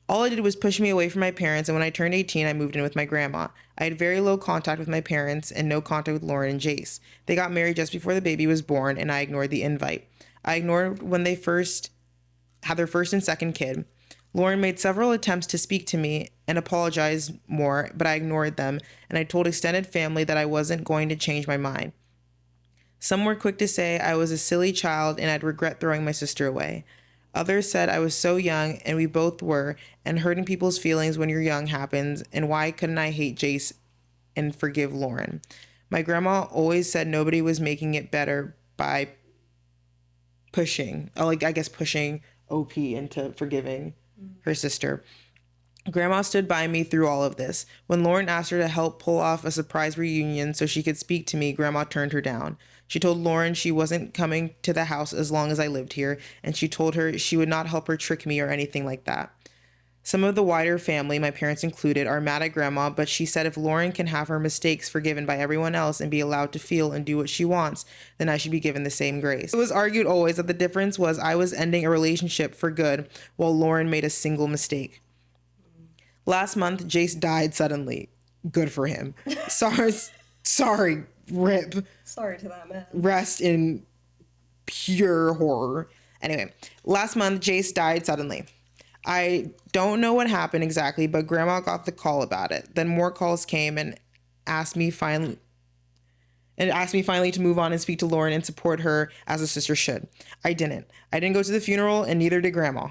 All I did was push me away from my parents, and when I turned 18, I moved in with my grandma. I had very low contact with my parents and no contact with Lauren and Jace. They got married just before the baby was born, and I ignored the invite. I ignored when they had their first and second kid. Lauren made several attempts to speak to me and apologize more, but I ignored them, and I told extended family that I wasn't going to change my mind. Some were quick to say I was a silly child and I'd regret throwing my sister away. Others said I was so young, and we both were, and hurting people's feelings when you're young happens, and why couldn't I hate Jace and forgive Lauren? My grandma always said nobody was making it better by pushing OP into forgiving her sister. Grandma stood by me through all of this. When Lauren asked her to help pull off a surprise reunion so she could speak to me, Grandma turned her down. She told Lauren she wasn't coming to the house as long as I lived here, and she told her she would not help her trick me or anything like that. Some of the wider family, my parents included, are mad at Grandma, but she said if Lauren can have her mistakes forgiven by everyone else and be allowed to feel and do what she wants, then I should be given the same grace. It was argued always that the difference was I was ending a relationship for good while Lauren made a single mistake. Last month, Jace died suddenly. Good for him. Sorry, rip. Sorry to that man. Rest in pure horror. Anyway, last month, Jace died suddenly. I don't know what happened exactly, but Grandma got the call about it. Then more calls came and asked me finally to move on and speak to Lauren and support her as a sister should. I didn't. I didn't go to the funeral, and neither did Grandma.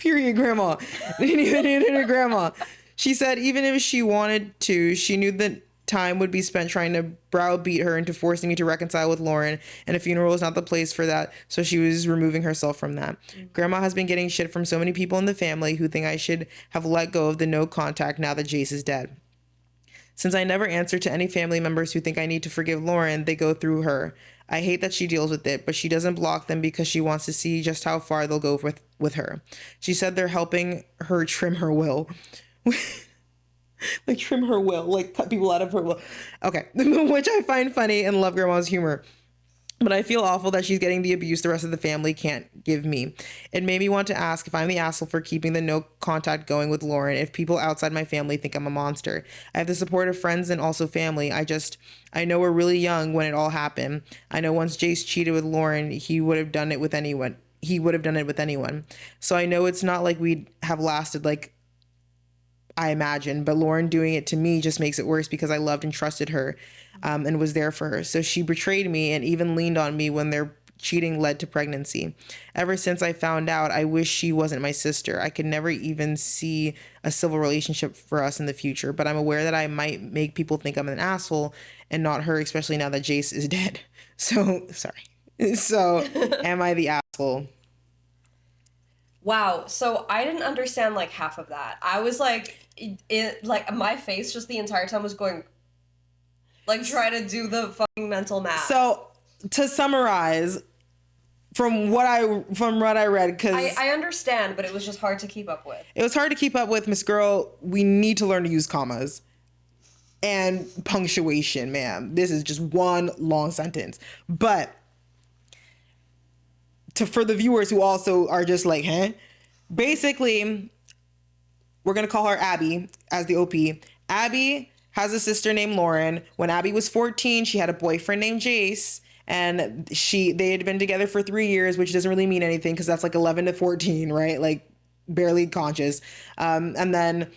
Period, grandma. Grandma. She said even if she wanted to, she knew that time would be spent trying to browbeat her into forcing me to reconcile with Lauren, and a funeral is not the place for that, so she was removing herself from that. Grandma has been getting shit from so many people in the family who think I should have let go of the no contact now that Jace is dead. Since I never answer to any family members who think I need to forgive Lauren, they go through her. I hate that she deals with it, but she doesn't block them because she wants to see just how far they'll go with her. She said they're helping her trim her will. Like trim her will, like cut people out of her will. Okay, which I find funny and love grandma's humor. But I feel awful that she's getting the abuse the rest of the family can't give me. It made me want to ask if I'm the asshole for keeping the no contact going with Lauren, if people outside my family think I'm a monster. I have the support of friends and also family. I know we're really young when it all happened. I know once Jace cheated with Lauren, he would have done it with anyone. So I know it's not like we'd have lasted like I imagine, but Lauren doing it to me just makes it worse because I loved and trusted her and was there for her. So she betrayed me and even leaned on me when their cheating led to pregnancy. Ever since I found out, I wish she wasn't my sister. I could never even see a civil relationship for us in the future, but I'm aware that I might make people think I'm an asshole and not her, especially now that Jace is dead. So, sorry. So, am I the asshole? Wow. So I didn't understand like half of that. I was like, like my face just the entire time was going, like try to do the fucking mental math. So to summarize, from what I read, because I understand, but it was just hard to keep up with. It was hard to keep up with, Miss Girl. We need to learn to use commas and punctuation, ma'am. This is just one long sentence, but. For the viewers who also are just like, huh? Basically, we're going to call her Abby as the OP. Abby has a sister named Lauren. When Abby was 14, she had a boyfriend named Jace, and they had been together for 3 years, which doesn't really mean anything because that's like 11 to 14, right? Like barely conscious. And then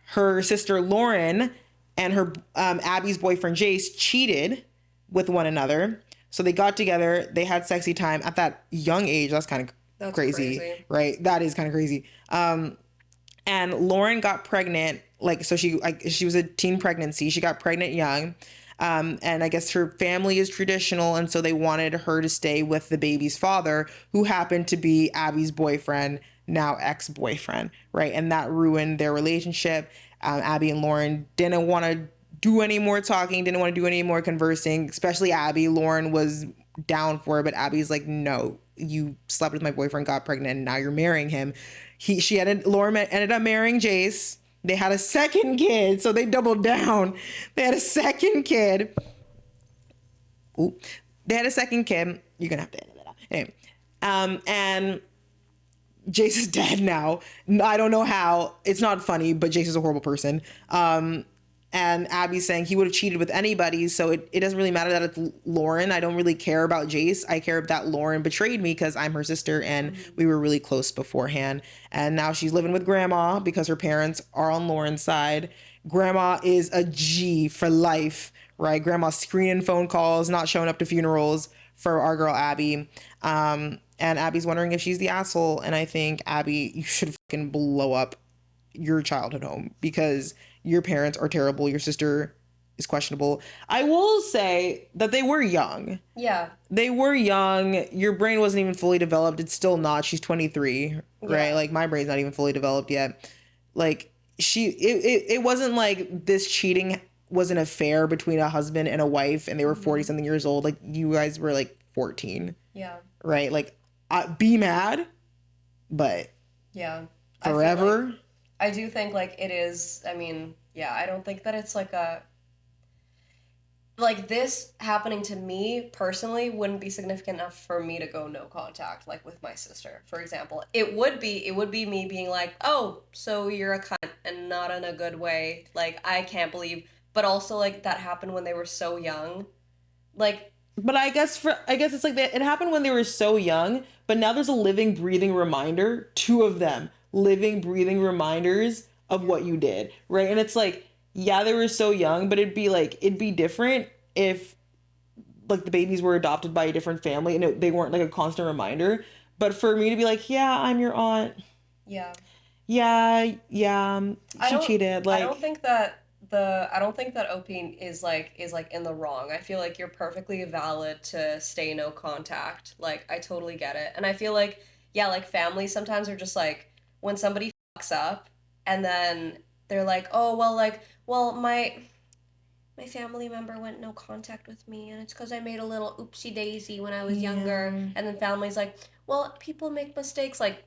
her sister Lauren and her Abby's boyfriend Jace cheated with one another. So they got together, they had sexy time at that young age. That's kind of crazy, right? That is kind of crazy. And Lauren got pregnant, so she was a teen pregnancy. She got pregnant young. And I guess her family is traditional. And so they wanted her to stay with the baby's father, who happened to be Abby's boyfriend, now ex-boyfriend, right? And that ruined their relationship. Abby and Lauren didn't want to do any more talking, didn't want to do any more conversing, especially Abby. Lauren was down for it, but Abby's like, no, you slept with my boyfriend, got pregnant, and now you're marrying him. Lauren ended up marrying Jace. They had a second kid, so they doubled down. They had a second kid. Ooh. They had a second kid. You're gonna have to edit that out. Anyway, and Jace is dead now. I don't know how. It's not funny, but Jace is a horrible person. And Abby's saying he would have cheated with anybody, so it doesn't really matter that it's Lauren. I don't really care about Jace. I care that Lauren betrayed me because I'm her sister and we were really close beforehand. And now she's living with grandma because her parents are on Lauren's side. Grandma is a G for life, right? Grandma's screening phone calls, not showing up to funerals for our girl Abby. And Abby's wondering if she's the asshole. And I think, Abby, you should fucking blow up your childhood home because your parents are terrible. Your sister is questionable. I will say that they were young. Yeah. They were young. Your brain wasn't even fully developed. It's still not. She's 23, right? Like my brain's not even fully developed yet. Like it wasn't like this cheating was an affair between a husband and a wife and they were 40 something years old. Like you guys were like 14. Yeah. Right? Like be mad, but yeah. Forever. I do think, like, it is, I mean, yeah, I don't think that it's, like, this happening to me, personally, wouldn't be significant enough for me to go no contact, like, with my sister, for example. It would be me being like, oh, so you're a cunt, and not in a good way, like, I can't believe, but also, like, that happened when they were so young, like... But I guess it's like that, it happened when they were so young, but now there's a living, breathing reminder, 2 of them, living, breathing reminders of what you did, right? And it's like, yeah, they were so young, but it'd be different if like the babies were adopted by a different family and they weren't like a constant reminder. But for me to be like, yeah, I'm your aunt, Yeah. Yeah, she cheated. I Like, don't think that OP is in the wrong. I feel like you're perfectly valid to stay no contact. Like, I totally get it. And I feel like, yeah, like families sometimes are just like when somebody fucks up and then they're like, "Oh, well, like, well, my family member went no contact with me, and it's because I made a little oopsie daisy when I was younger." And then family's like, "Well, people make mistakes." Like,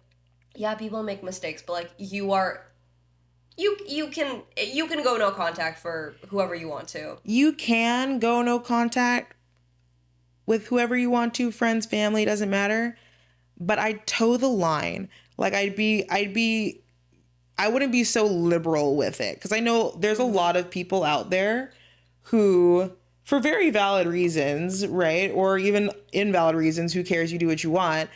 yeah, people make mistakes, but like you can go no contact for whoever you want to. you can go no contact with whoever you want to, friends, family, doesn't matter. But I toe the line. Like I wouldn't be so liberal with it, because I know there's a lot of people out there who, for very valid reasons, right, or even invalid reasons, who cares, you do what you want,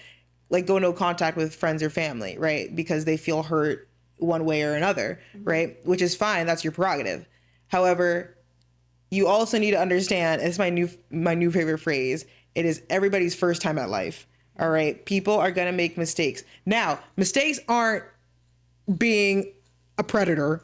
like go no contact with friends or family, right, because they feel hurt one way or another, right, which is fine, that's your prerogative. However, you also need to understand, it's my new favorite phrase, it is everybody's first time at life. All right, people are gonna make mistakes. Now, mistakes aren't being a predator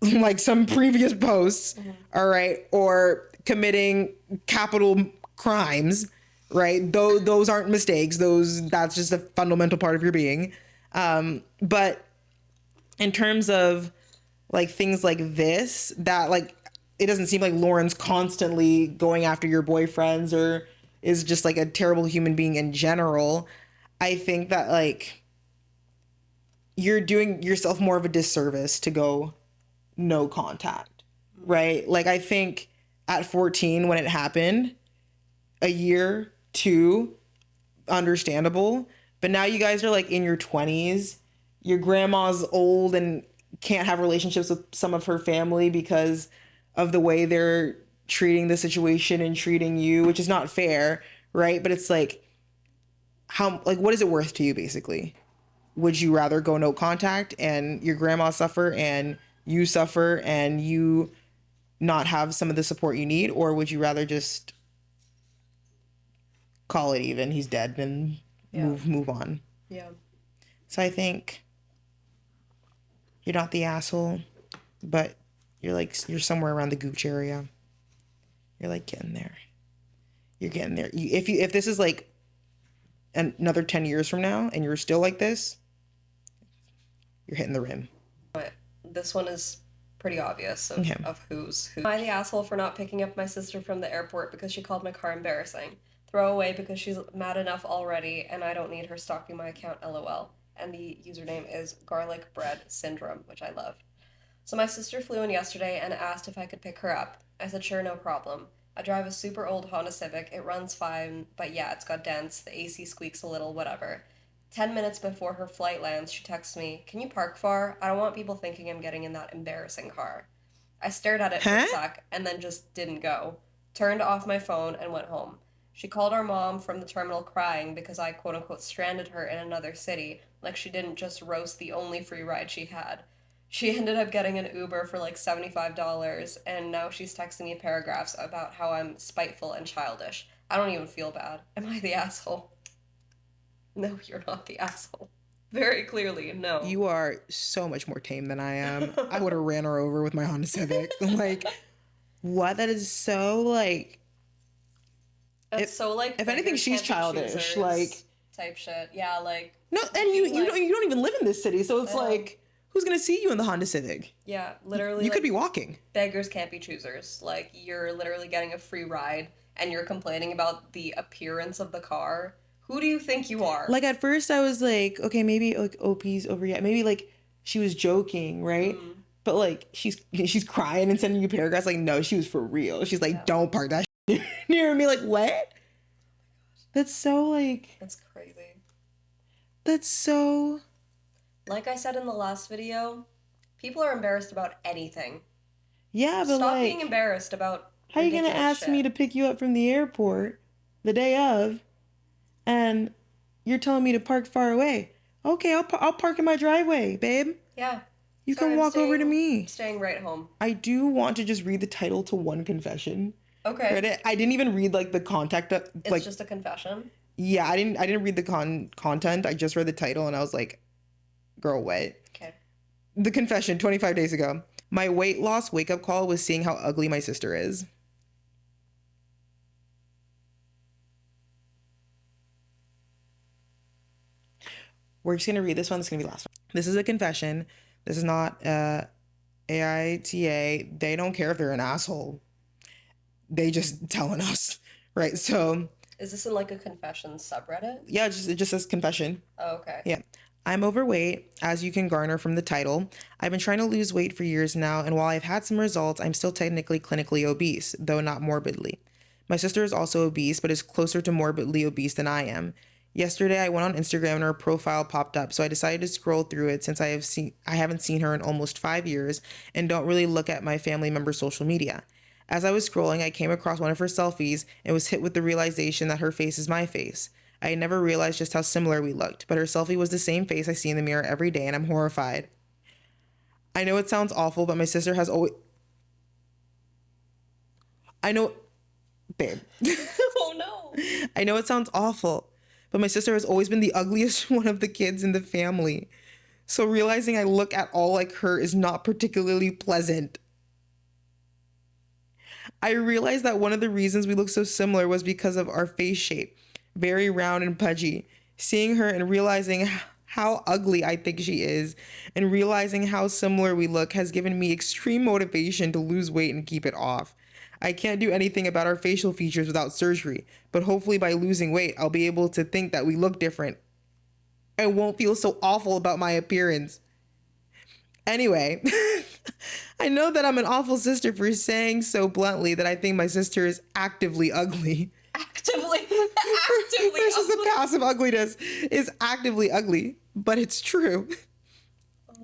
like some previous posts, all right, or committing capital crimes, right? Those aren't mistakes. That's just a fundamental part of your being. But in terms of like things like this, that like it doesn't seem like Lauren's constantly going after your boyfriends or is just like a terrible human being in general. I think that like you're doing yourself more of a disservice to go no contact, right? Like I think at 14 when it happened, a year, two, understandable. But now you guys are like in your 20s. Your grandma's old and can't have relationships with some of her family because of the way they're treating the situation and treating you, which is not fair, right? But it's like, what is it worth to you, basically? Would you rather go no contact and your grandma suffer and you suffer and you not have some of the support you need? Or would you rather just call it even, he's dead, and move on? Yeah. So I think you're not the asshole, but you're somewhere around the gooch area. You're like getting there. You're getting there. If this is like another 10 years from now and you're still like this, you're hitting the rim. But this one is pretty obvious of who's who. Am I the asshole for not picking up my sister from the airport because she called my car embarrassing? Throw away because she's mad enough already and I don't need her stalking my account, lol. And the username is garlic bread syndrome, which I love. So my sister flew in yesterday and asked if I could pick her up. I said sure, no problem. I drive a super old Honda Civic. It runs fine, but yeah, it's got dents. The AC squeaks a little, whatever. 10 minutes before her flight lands, she texts me, "Can you park far? I don't want people thinking I'm getting in that embarrassing car." I stared at it for a sec and then just didn't go. Turned off my phone and went home. She called our mom from the terminal crying because I quote-unquote stranded her in another city, like she didn't just roast the only free ride she had. She ended up getting an Uber for like $75, and now she's texting me paragraphs about how I'm spiteful and childish. I don't even feel bad. Am I the asshole? No, you're not the asshole. Very clearly, no. You are so much more tame than I am. I would have ran her over with my Honda Civic. Like, what? That is so like. It's so like. If anything, she's childish. Like type shit. Yeah, like. No, and you don't even live in this city, so it's like, who's gonna see you in the Honda Civic? Yeah, literally. You could be walking. Beggars can't be choosers. Like, you're literally getting a free ride, and you're complaining about the appearance of the car. Who do you think you are? Like, at first I was like, okay, maybe like OP's overreact. Maybe like she was joking, right? But like she's crying and sending you paragraphs. Like, no, she was for real. She's like, don't park that shit near me. Like, what? That's so like. That's crazy. That's so. Like I said in the last video, people are embarrassed about anything. Yeah, but stop like, being embarrassed about. How are you gonna ask me to pick you up from the airport the day of? And you're telling me to park far away. Okay, I'll park in my driveway, babe. Yeah. You can walk over to me. Staying right home. I do want to just read the title to one confession. Okay. I didn't even read like the contact. It's just a confession? Yeah, I didn't read the content. I just read the title and I was like, Girl, what? Okay. The confession 25 days ago. My weight loss wake-up call was seeing how ugly my sister is. We're just going to read this one. This is going to be the last one. This is a confession. This is not AITA. They don't care if they're an asshole. They just telling us, right? So... Is this in like a confession subreddit? Yeah, it just says confession. Oh, okay. Yeah. I'm overweight, as you can garner from the title. I've been trying to lose weight for years now, and while I've had some results, I'm still technically clinically obese, though not morbidly. My sister is also obese, but is closer to morbidly obese than I am. Yesterday, I went on Instagram and her profile popped up, so I decided to scroll through it since I haven't seen her in almost 5 years and don't really look at my family members' social media. As I was scrolling, I came across one of her selfies and was hit with the realization that her face is my face. I had never realized just how similar we looked, but her selfie was the same face I see in the mirror every day, and I'm horrified. I know it sounds awful, but my sister has always... Babe. Oh, no. I know it sounds awful, but my sister has always been the ugliest one of the kids in the family. So realizing I look at all like her is not particularly pleasant. I realized that one of the reasons we look so similar was because of our face shape, very round and pudgy. Seeing her and realizing how ugly I think she is and realizing how similar we look has given me extreme motivation to lose weight and keep it off. I can't do anything about our facial features without surgery, but hopefully by losing weight, I'll be able to think that we look different. I won't feel so awful about my appearance. Anyway, I know that I'm an awful sister for saying so bluntly that I think my sister is actively ugly. Actively Versus ugly. the passive ugliness is actively ugly, but it's true.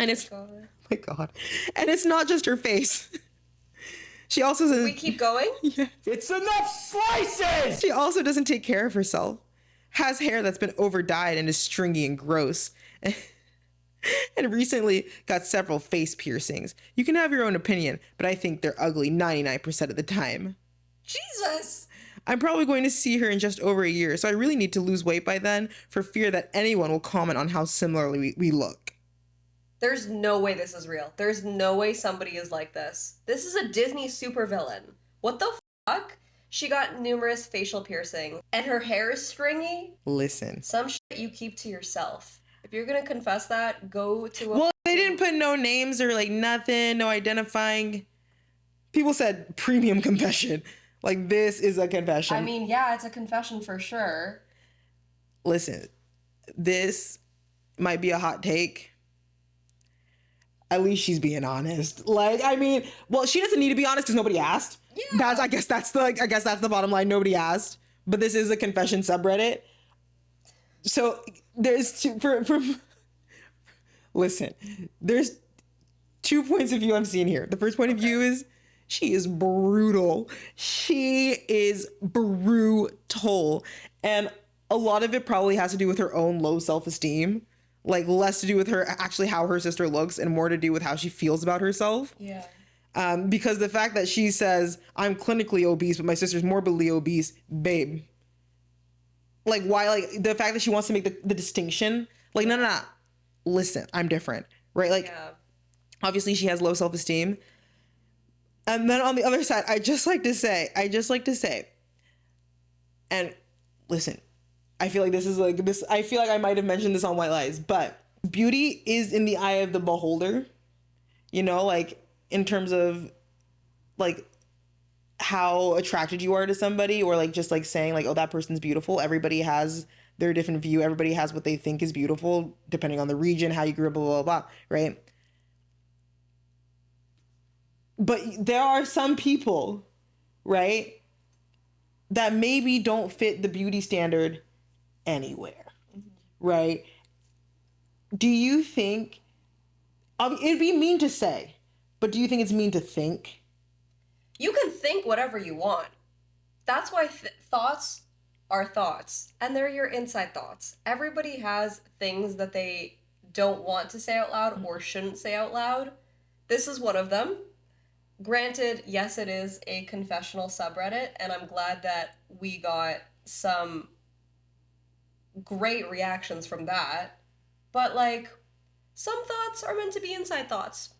And it's, God. oh my God. And it's not just her face. She also says, We keep going? It's enough slices! she also doesn't take care of herself, has hair that's been over dyed and is stringy and gross, and recently got several face piercings. You can have your own opinion, but I think they're ugly 99% of the time. Jesus! I'm probably going to see her in just over a year, so I really need to lose weight by then for fear that anyone will comment on how similarly we look. There's no way this is real. There's no way somebody is like this. This is a Disney supervillain. What the fuck? She got numerous facial piercings, and her hair is stringy. Listen. Some shit you keep to yourself. If you're gonna confess that, go to a... Well, they didn't put no names or like nothing, no identifying. People said premium confession. Like, this is a confession. I mean, yeah, it's a confession for sure. Listen, this might be a hot take. At least she's being honest. Like, I mean, well, she doesn't need to be honest because nobody asked. Yeah. I guess that's the bottom line. Nobody asked. But this is a confession subreddit. So there's listen, there's 2 points of view I'm seeing here. The first point of view is she is brutal. She is brutal. And a lot of it probably has to do with her own low self-esteem. Like, less to do with her actually how her sister looks and more to do with how she feels about herself. Yeah. Because the fact that she says, I'm clinically obese, but my sister's morbidly obese, babe. Like, why? Like, the fact that she wants to make the distinction. Like, no. Listen, I'm different, right? Like, Yeah. obviously she has low self-esteem. And then on the other side, I just like to say, and listen, I feel like I feel like I might have mentioned this on White Lies, but beauty is in the eye of the beholder, you know, like in terms of like how attracted you are to somebody, or like just like saying like, oh, that person's beautiful. Everybody has their different view. Everybody has what they think is beautiful, depending on the region, how you grew up, blah, blah, blah, right? But there are some people, right, that maybe don't fit the beauty standard anywhere, right? Do you think, it'd be mean to say, but do you think it's mean to think? You can think whatever you want. That's why thoughts are thoughts, and they're your inside thoughts. Everybody has things that they don't want to say out loud or shouldn't say out loud. This is one of them. Granted, yes, it is a confessional subreddit, and I'm glad that we got some great reactions from that. But, like, Some thoughts are meant to be inside thoughts.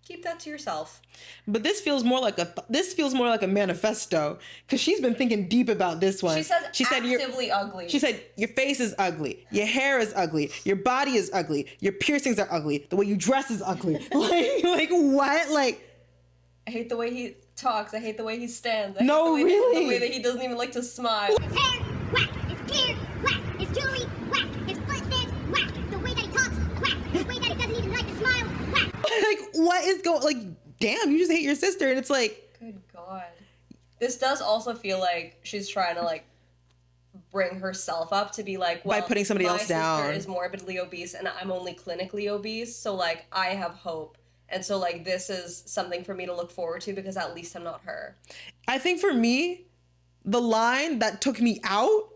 Keep that to yourself. But this feels more like a manifesto, because she's been thinking deep about this one. She said you're actively ugly. She said your face is ugly, your hair is ugly, your body is ugly, your piercings are ugly, the way you dress is ugly. like what? Like, I hate the way he talks. I hate the way he stands. No, really? The way that he doesn't even like to smile. His hair, whack. His beard, whack. His jewelry, whack. His footsteps, whack. The way that he talks, whack. The way that he doesn't even like to smile, whack. like what is going? Like, damn, you just hate your sister, and it's like, Good God. This does also feel like she's trying to like bring herself up to be like, well, by putting somebody else down. My sister is morbidly obese and I'm only clinically obese, so like I have hope. And so like this is something for me to look forward to because at least I'm not her. I think for me, the line that took me out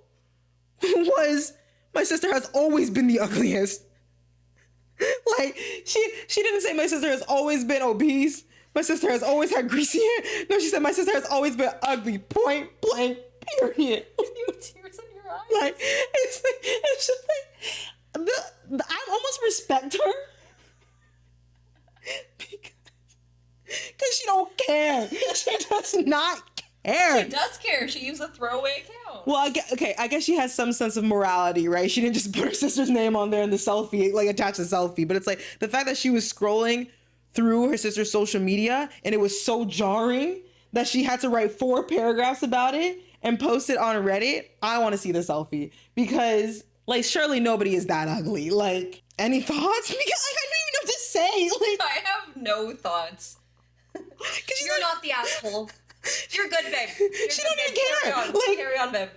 was, my sister has always been the ugliest. Like, she didn't say my sister has always been obese. My sister has always had greasy hair. No, she said my sister has always been ugly. Point blank, period. You have tears in your eyes. Like, it's just like, I almost respect her. Because she don't care. She does not care. She does care. She used a throwaway account. Well, I guess she has some sense of morality, right? She didn't just put her sister's name on there in the selfie, like attach the selfie. But it's like the fact that she was scrolling through her sister's social media and it was so jarring that she had to write 4 paragraphs about it and post it on Reddit. I want to see the selfie because, like, surely nobody is that ugly. Like, any thoughts? Because like, I don't even know what to say. Like, I have no thoughts. You're like, not the asshole. You're good, babe. She don't even care. Carry on. Like, Carry on, babe.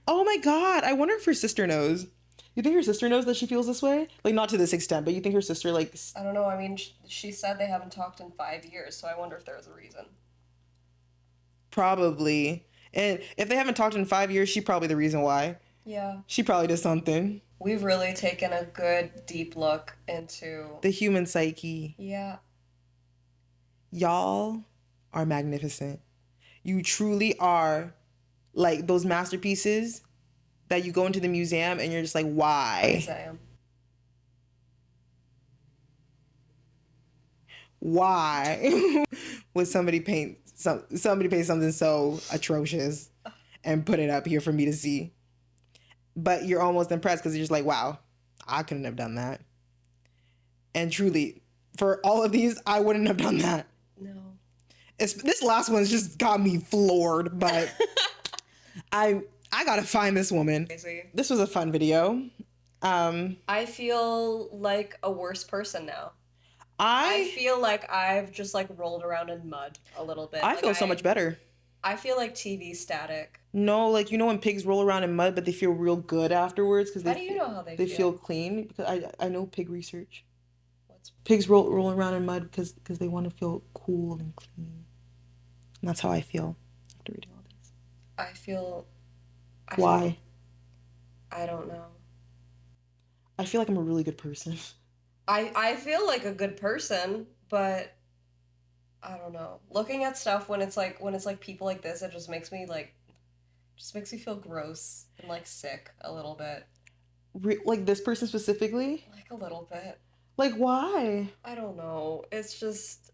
oh my God. I wonder if her sister knows. You think her sister knows that she feels this way? Like, not to this extent, but you think her sister, like... I don't know. I mean, she said they haven't talked in 5 years, so I wonder if there's a reason. Probably. And if they haven't talked in 5 years, she probably the reason why. Yeah. She probably did something. We've really taken a good, deep look into... The human psyche. Yeah. Y'all are magnificent. You truly are, like, those masterpieces that you go into the museum and you're just like, why? Yes, I am. Why would somebody paint something so atrocious and put it up here for me to see? But you're almost impressed because you're just like, wow, I couldn't have done that. And truly, for all of these, I wouldn't have done that. No. This last one's just got me floored, but I gotta find this woman. Crazy. This was a fun video. I feel like a worse person now. I feel like I've just like rolled around in mud a little bit. I Like, feel so much better. I feel like TV static. No, like, you know when pigs roll around in mud, but they feel real good afterwards because How do you know how they feel clean? Because I know pig research. What's... Pigs roll around in mud because they want to feel cool and clean. And that's how I feel after reading all these. Why? I don't know. I feel like I'm a really good person. I feel like a good person, but I don't know. Looking at stuff when it's like people like this, it just makes me feel gross and like sick a little bit. Like this person specifically? Like a little bit. Like, why? I don't know. It's just...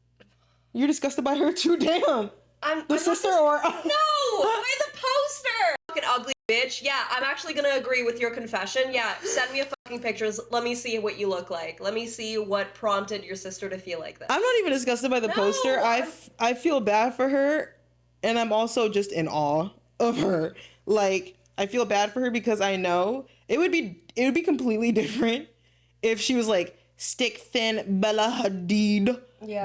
You're disgusted by her too? Damn. I'm sister not or... No! By the poster! Fucking ugly bitch. Yeah, I'm actually gonna agree with your confession. Yeah, send me a fucking pictures. Let me see what you look like. Let me see what prompted your sister to feel like this. I'm not even disgusted by the poster. I feel bad for her, and I'm also just in awe of her. Like, I feel bad for her because I know it would be completely different if she was like stick thin Bella Hadid,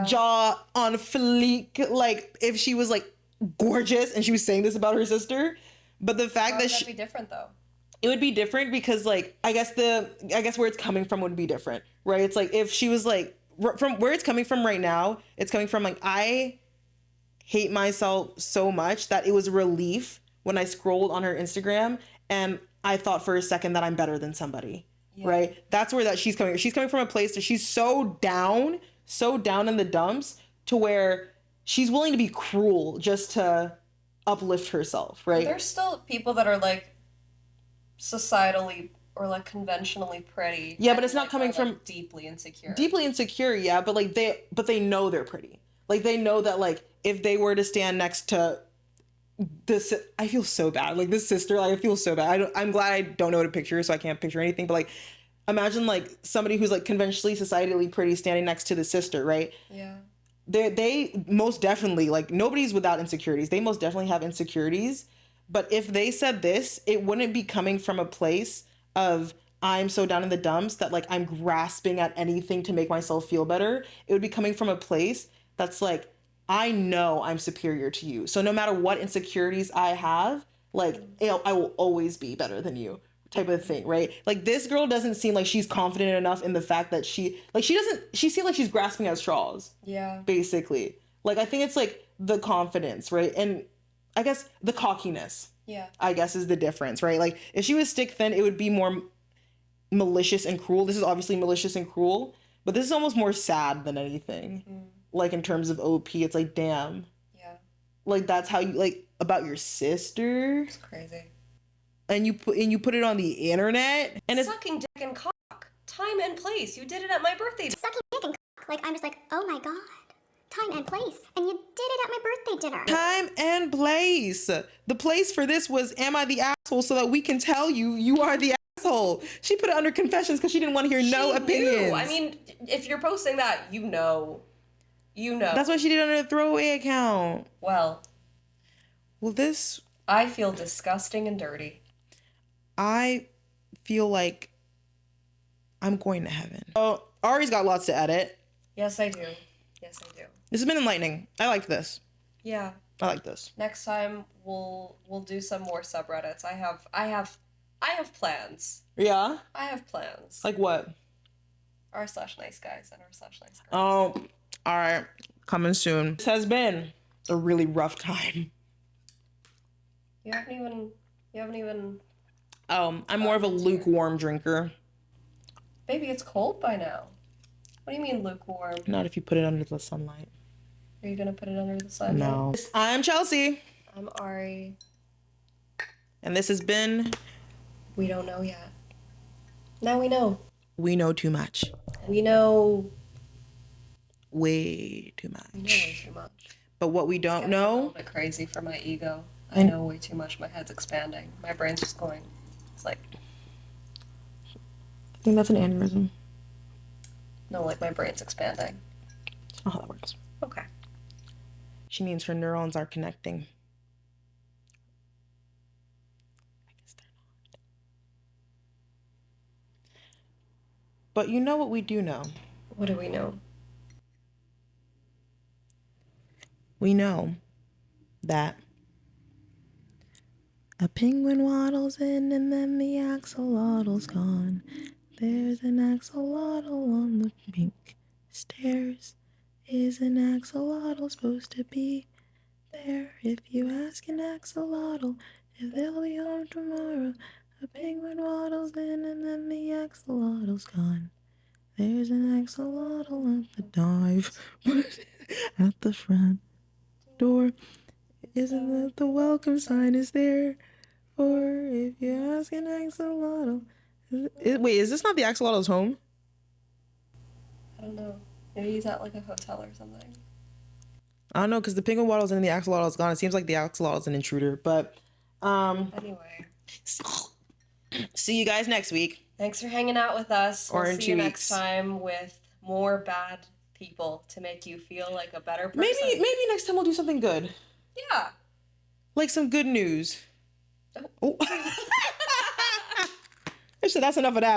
jaw on fleek. Like, if she was like gorgeous and she was saying this about her sister. But the fact that that'd be different though. It would be different because, like, I guess where it's coming from would be different, right? It's like if she was like, from where it's coming from right now, it's coming from like, I hate myself so much that it was a relief when I scrolled on her Instagram and I thought for a second that I'm better than somebody, right? That's where she's coming. She's coming from a place that she's so down in the dumps to where she's willing to be cruel just to uplift herself, right? There's still people that are like societally Or like conventionally pretty. Yeah, but and, it's not like, coming are, from like, deeply insecure. Deeply insecure, yeah, but like they know they're pretty. Like they know that like if they were to stand next to this, I feel so bad. Like this sister, like I feel so bad. I'm glad I don't know what to picture, so I can't picture anything. But like, imagine like somebody who's like conventionally societally pretty standing next to the sister, right? Yeah. They most definitely, like, nobody's without insecurities. They most definitely have insecurities. But if they said this, it wouldn't be coming from a place of I'm so down in the dumps that like I'm grasping at anything to make myself feel better. It would be coming from a place that's like, I know I'm superior to you. So no matter what insecurities I have, like I will always be better than you, type of thing, right? Like this girl doesn't seem like she's confident enough in the fact that she seems like she's grasping at straws. Yeah. Basically. Like I think it's like the confidence, right? And I guess the cockiness. Yeah. I guess is the difference, right? Like if she was stick thin, it would be more malicious and cruel. This is obviously malicious and cruel, but this is almost more sad than anything. Like in terms of OP, it's like, damn. Yeah. Like that's how you like about your sister. It's crazy. And you put it on the internet, and it's Sucking dick and cock. Time and place. You did it at my birthday. Sucking dick and cock. Like, I'm just like, oh my god. Time and place. And you did it at my birthday dinner. time and place. The place for this was, am I the asshole, so that we can tell you are the asshole. She put it under confessions because she didn't want to hear no opinions. I mean, if you're posting that, you know. That's why she did it under a throwaway account. Well, this, I feel disgusting and dirty. I feel like I'm going to heaven. Oh, Ari's got lots to edit. Yes, I do. Yes, I do. This has been enlightening. I like this. Yeah. I like this. Next time we'll do some more subreddits. I have plans. Yeah? I have plans. Like what? r/nice guys and r/nice girls. Oh, all right. Coming soon. This has been a really rough time. You haven't even. I'm more of a lukewarm drinker. Baby, it's cold by now. What do you mean lukewarm? Not if you put it under the sunlight. Are you gonna put it under the sun? No. I'm Chelsea. I'm Ari. And this has been We don't know yet. Now we know. We Know Too Much. We know Way too much. way too much. But what we don't A know, little bit crazy for my ego. I know way too much. My head's expanding. My brain's just going. It's like, I think that's an aneurysm. no, like my brain's expanding. That's not how that works. Okay. She means her neurons are connecting. I guess they're not. But you know what we do know? What do we know? We know that a penguin waddles in and then the axolotl's gone. There's an axolotl on the pink stairs. Is an axolotl supposed to be there? If you ask an axolotl if they'll be home tomorrow, a penguin waddles in and then the axolotl's gone. There's an axolotl at the dive at the front door. Isn't that the welcome sign is there? Or if you ask an axolotl. Wait, is this not the axolotl's home? I don't know. Maybe he's at like a hotel or something. I don't know, because the penguin waddles in and the axolotl's gone. It seems like the axolotl's an intruder. But Anyway. see you guys next week. Thanks for hanging out with us. Or We'll in see 2 you weeks. next time with more bad people to make you feel like a better person. Maybe next time we'll do something good. Yeah. Like some good news. Oh. So that's enough of that.